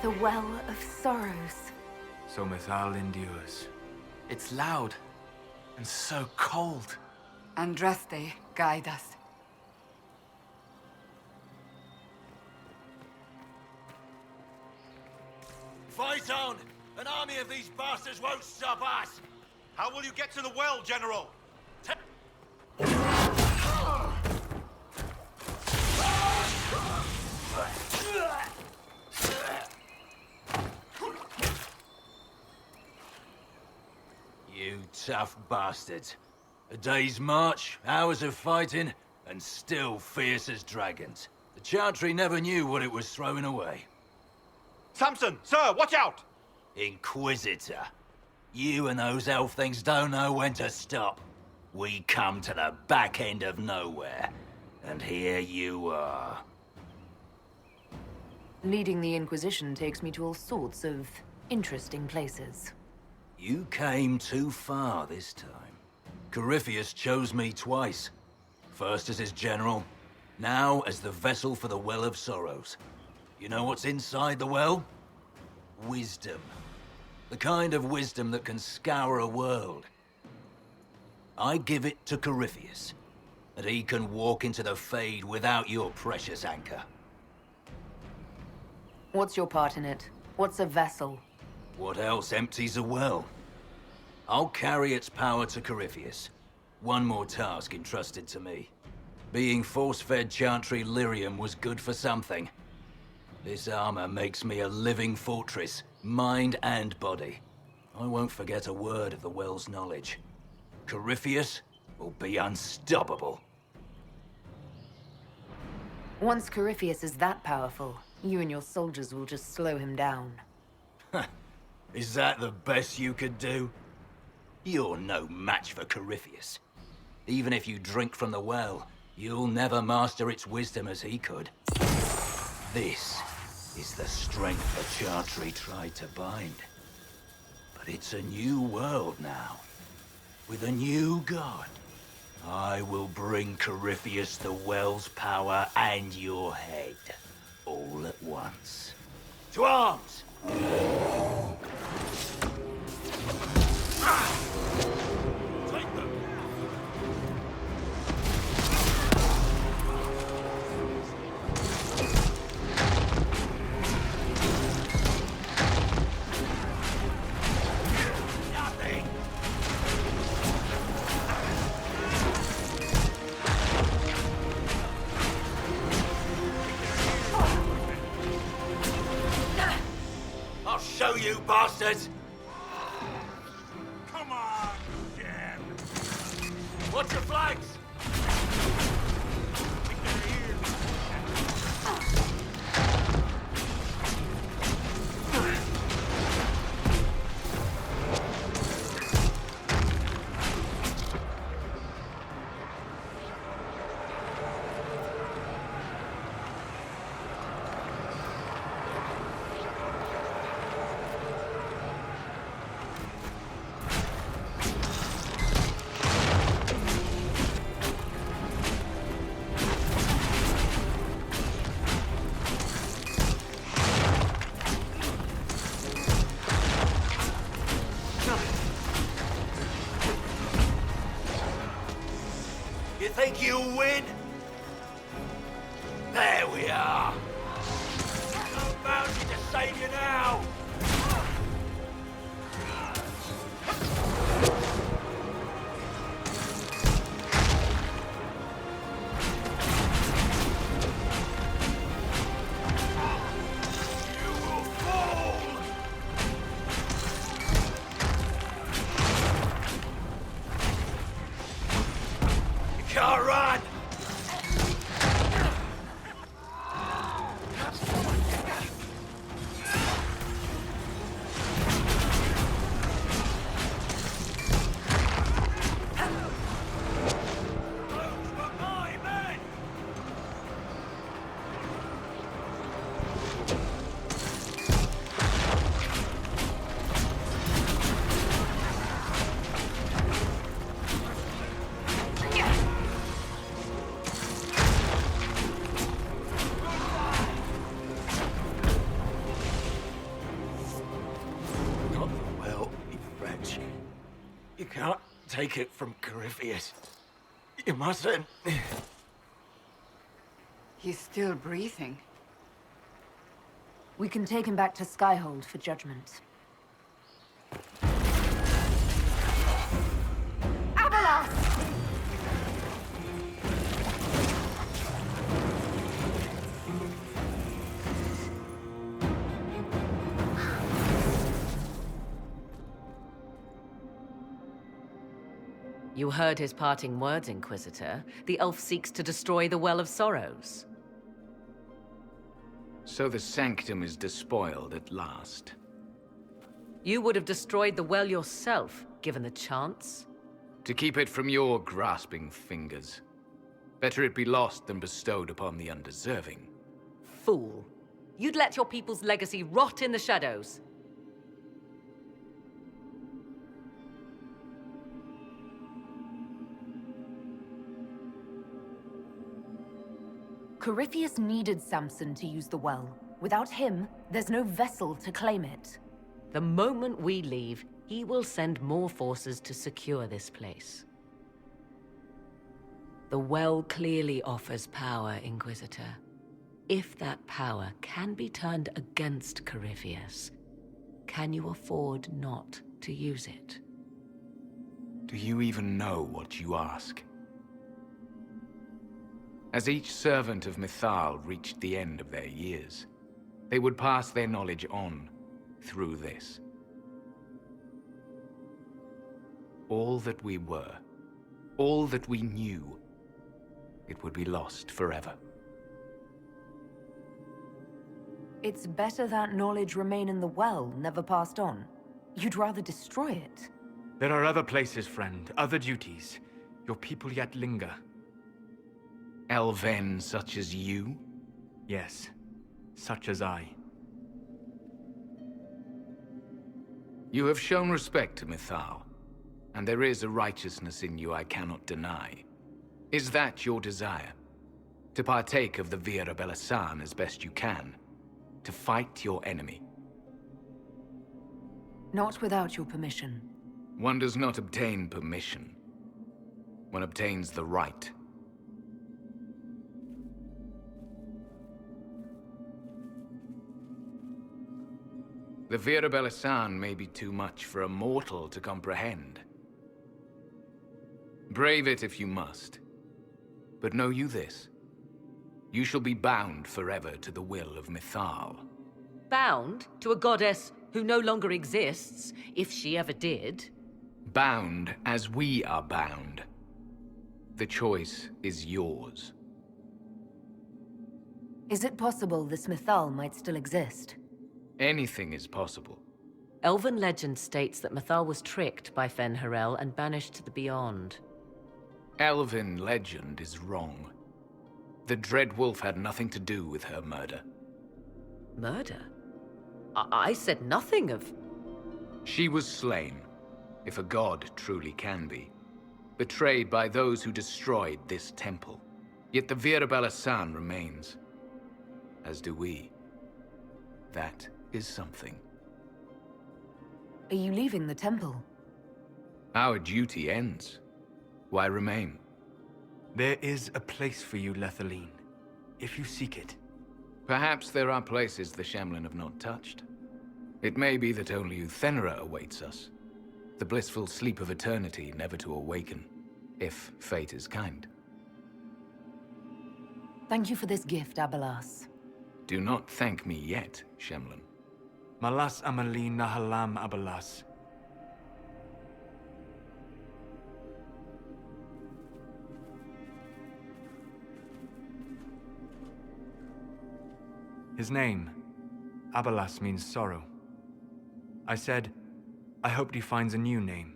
The Well of Sorrows. So Mythal endures. It's loud and so cold. Andraste, guide us. Fight on! An army of these bastards won't stop us! How will you get to the well, General? You tough bastards. A day's march, hours of fighting, and still fierce as dragons. The Chantry never knew what it was throwing away. Samson, sir, watch out! Inquisitor. You and those elf things don't know when to stop. We come to the back end of nowhere, and here you are. Leading the Inquisition takes me to all sorts of interesting places. You came too far this time. Corypheus chose me twice. First as his general, now as the vessel for the Well of Sorrows. You know what's inside the well? Wisdom. The kind of wisdom that can scour a world. I give it to Corypheus, that he can walk into the Fade without your precious anchor. What's your part in it? What's a vessel? What else empties a well? I'll carry its power to Corypheus. One more task entrusted to me. Being force-fed Chantry lyrium was good for something. This armor makes me a living fortress, mind and body. I won't forget a word of the well's knowledge. Corypheus will be unstoppable. Once Corypheus is that powerful, you and your soldiers will just slow him down. Is that the best you could do? You're no match for Corypheus. Even if you drink from the well, you'll never master its wisdom as he could. This is the strength the Chantry tried to bind. But But it's a new world now, with a new god. I will bring Corypheus the Well's power and your head, all at once. To arms! Take them! I'll show you, bastards! Come on, Jim! Watch your flanks! You think you'll win? There we are! I'm bound to save you now! You will fall! You can't run! Not well, you French. You can't take it from Corypheus. You mustn't. He's still breathing. We can take him back to Skyhold for judgment. Abelas! You heard his parting words, Inquisitor. The elf seeks to destroy the Well of Sorrows. So the Sanctum is despoiled at last. You would have destroyed the well yourself, given the chance. To keep it from your grasping fingers. Better it be lost than bestowed upon the undeserving. Fool. You'd let your people's legacy rot in the shadows. Corypheus needed Samson to use the well. Without him, there's no vessel to claim it. The moment we leave, he will send more forces to secure this place. The well clearly offers power, Inquisitor. If that power can be turned against Corypheus, can you afford not to use it? Do you even know what you ask? As each servant of Mythal reached the end of their years, they would pass their knowledge on through this. All that we were, all that we knew, it would be lost forever. It's better that knowledge remain in the well, never passed on. You'd rather destroy it. There are other places, friend, other duties. Your people yet linger. Elven such as you? Yes, such as I. You have shown respect to Mythal, and there is a righteousness in you I cannot deny. Is that your desire? To partake of the Vira Belasan as best you can? To fight your enemy? Not without your permission. One does not obtain permission. One obtains the right. The Vira Belasan may be too much for a mortal to comprehend. Brave it if you must. But know you this. You shall be bound forever to the will of Mythal. Bound to a goddess who no longer exists, if she ever did. Bound as we are bound. The choice is yours. Is it possible this Mythal might still exist? Anything is possible. Elven legend states that Mythal was tricked by Fen-Harel and banished to the Beyond. Elven legend is wrong. The Dread Wolf had nothing to do with her murder. Murder? I said nothing of... She was slain, if a god truly can be. Betrayed by those who destroyed this temple. Yet the Vira Belasan remains. As do we. That is something. Are you leaving the temple? Our duty ends. Why remain? There is a place for you, Lethaline, if you seek it. Perhaps there are places the Shamlin have not touched. It may be that only Uthenera awaits us. The blissful sleep of eternity never to awaken, if fate is kind. Thank you for this gift, Abelas. Do not thank me yet, Shamlin. Malas Amalin Nahalam Abalas. His name, Abalas, means sorrow. I said, I hoped he finds a new name.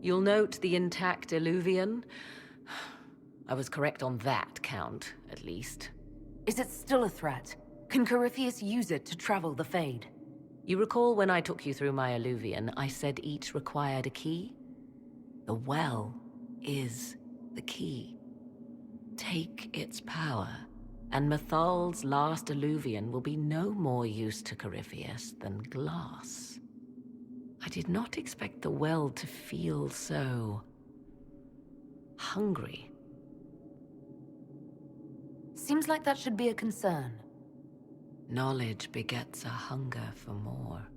You'll note the intact Illuvian. I was correct on that count, at least. Is it still a threat? Can Corypheus use it to travel the Fade? You recall when I took you through my Illuvian, I said each required a key? The well is the key. Take its power, and Mythal's last Illuvian will be no more use to Corypheus than glass. I did not expect the well to feel so... hungry. Seems like that should be a concern. Knowledge begets a hunger for more.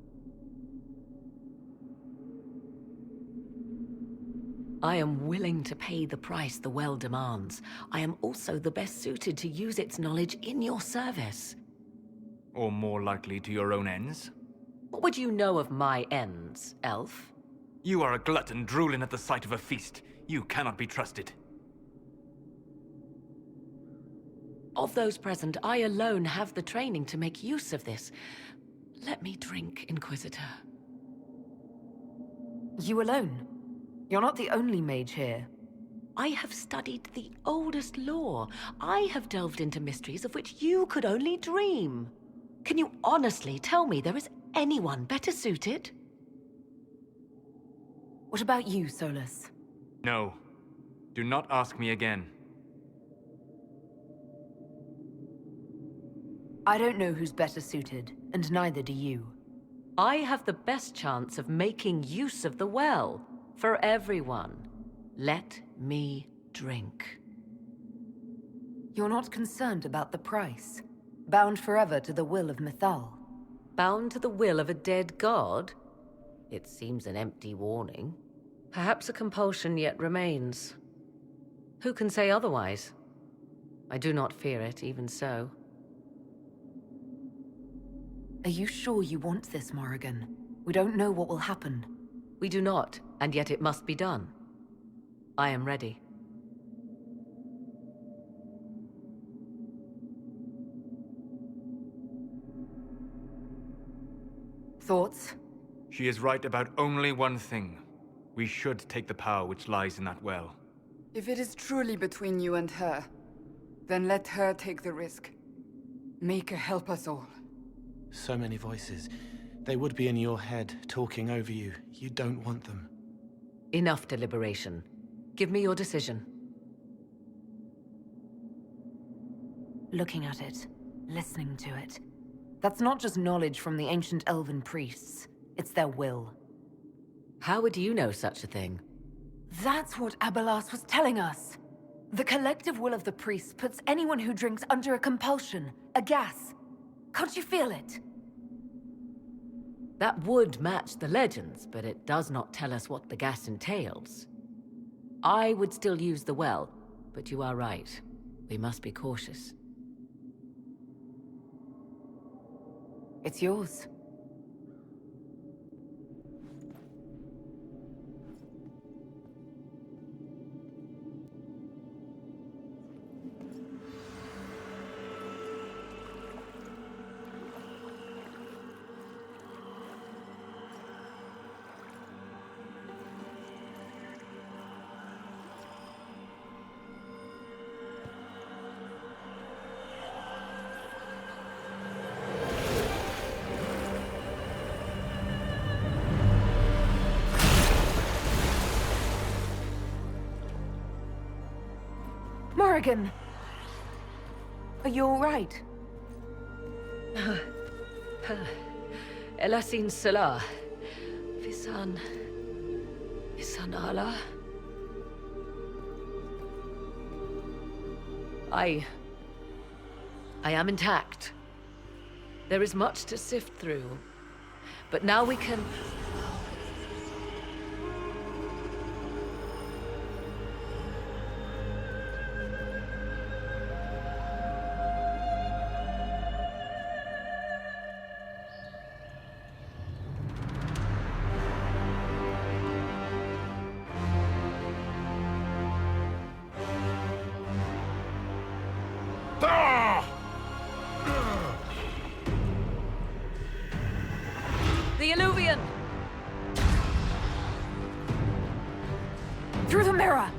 I am willing to pay the price the well demands. I am also the best suited to use its knowledge in your service. Or more likely to your own ends? What would you know of my ends, elf? You are a glutton drooling at the sight of a feast. You cannot be trusted. Of those present, I alone have the training to make use of this. Let me drink, Inquisitor. You alone? You're not the only mage here. I have studied the oldest lore. I have delved into mysteries of which you could only dream. Can you honestly tell me there is anyone better suited? What about you, Solus? No. Do not ask me again. I don't know who's better suited, and neither do you. I have the best chance of making use of the well. For everyone. Let me drink. You're not concerned about the price? Bound forever to the will of Mythal? Bound to the will of a dead god? It seems an empty warning. Perhaps a compulsion yet remains. Who can say otherwise? I do not fear it, even so. Are you sure you want this, Morrigan? We don't know what will happen. We do not, and yet it must be done. I am ready. Thoughts? She is right about only one thing. We should take the power which lies in that well. If it is truly between you and her, Then let her take the risk. Make her help us all. So many voices. They would be in your head, talking over you. You don't want them. Enough deliberation. Give me your decision. Looking at it, listening to it. That's not just knowledge from the ancient elven priests. It's their will. How would you know such a thing? That's what Abelas was telling us. The collective will of the priests puts anyone who drinks under a compulsion, a gas. Can't you feel it? That would match the legends, but it does not tell us what the gas entails. I would still use the well, but you are right. We must be cautious. It's yours. Morrigan! Are you all right? Elasin Salah. Visan Allah. I am intact. There is much to sift through, but now we can... The Illuvian! Through the mirror!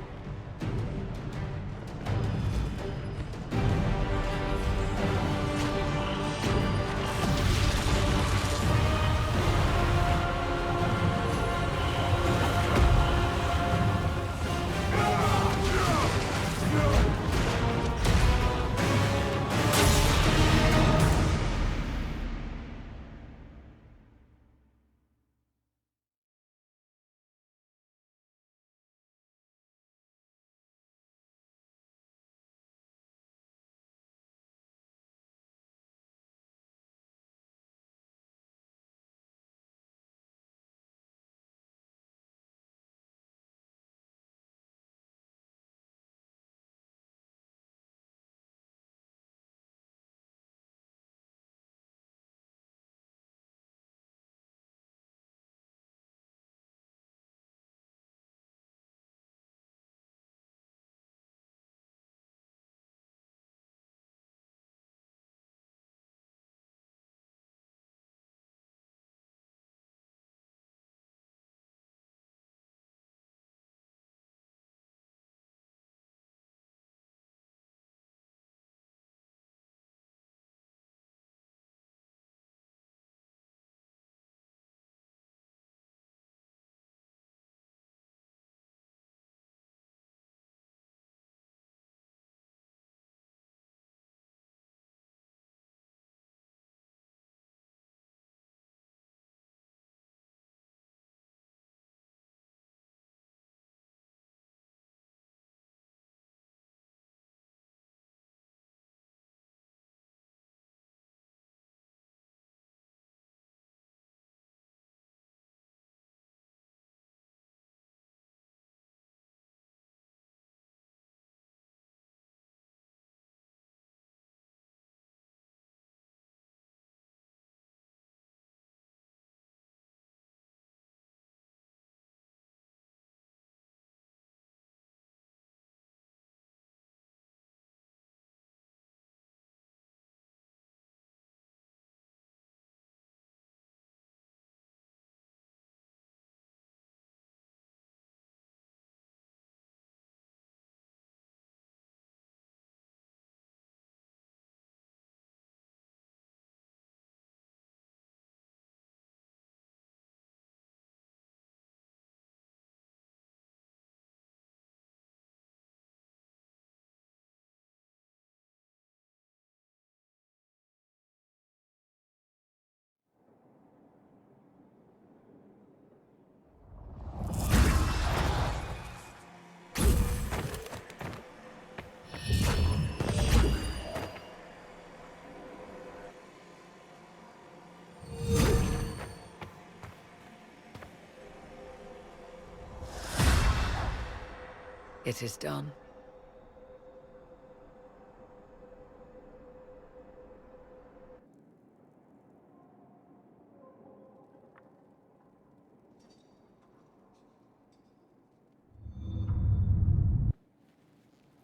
It is done.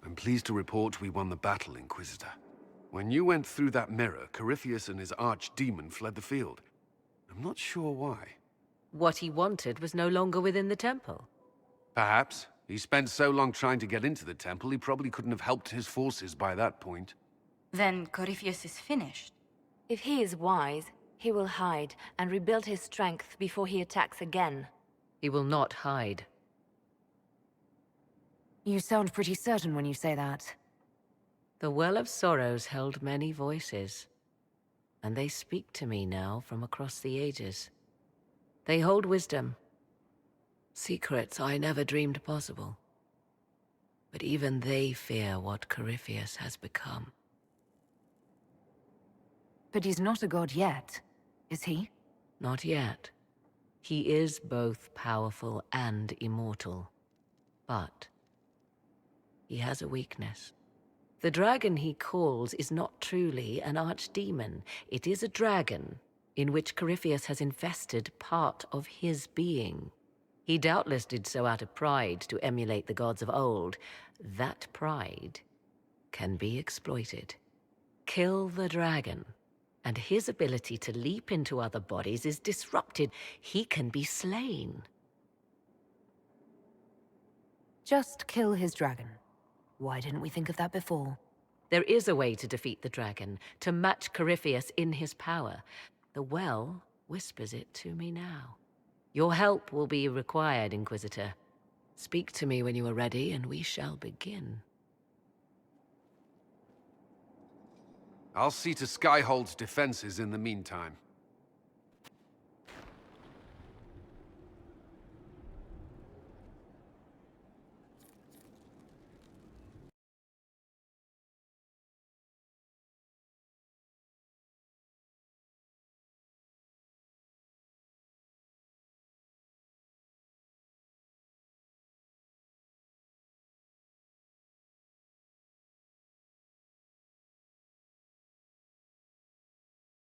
I'm pleased to report we won the battle, Inquisitor. When you went through that mirror, Corypheus and his archdemon fled the field. I'm not sure why. What he wanted was no longer within the temple. Perhaps. He spent so long trying to get into the temple, he probably couldn't have helped his forces by that point. Then Corypheus is finished. If he is wise, he will hide and rebuild his strength before he attacks again. He will not hide. You sound pretty certain when you say that. The Well of Sorrows held many voices, and they speak to me now from across the ages. They hold wisdom. Secrets I never dreamed possible. But even they fear what Corypheus has become. But he's not a god yet, is he? Not yet. He is both powerful and immortal. But he has a weakness. The dragon he calls is not truly an archdemon. It is a dragon in which Corypheus has invested part of his being. He doubtless did so out of pride to emulate the gods of old. That pride can be exploited. Kill the dragon, and his ability to leap into other bodies is disrupted. He can be slain. Just kill his dragon. Why didn't we think of that before? There is a way to defeat the dragon, to match Corypheus in his power. The well whispers it to me now. Your help will be required, Inquisitor. Speak to me when you are ready, and we shall begin. I'll see to Skyhold's defenses in the meantime.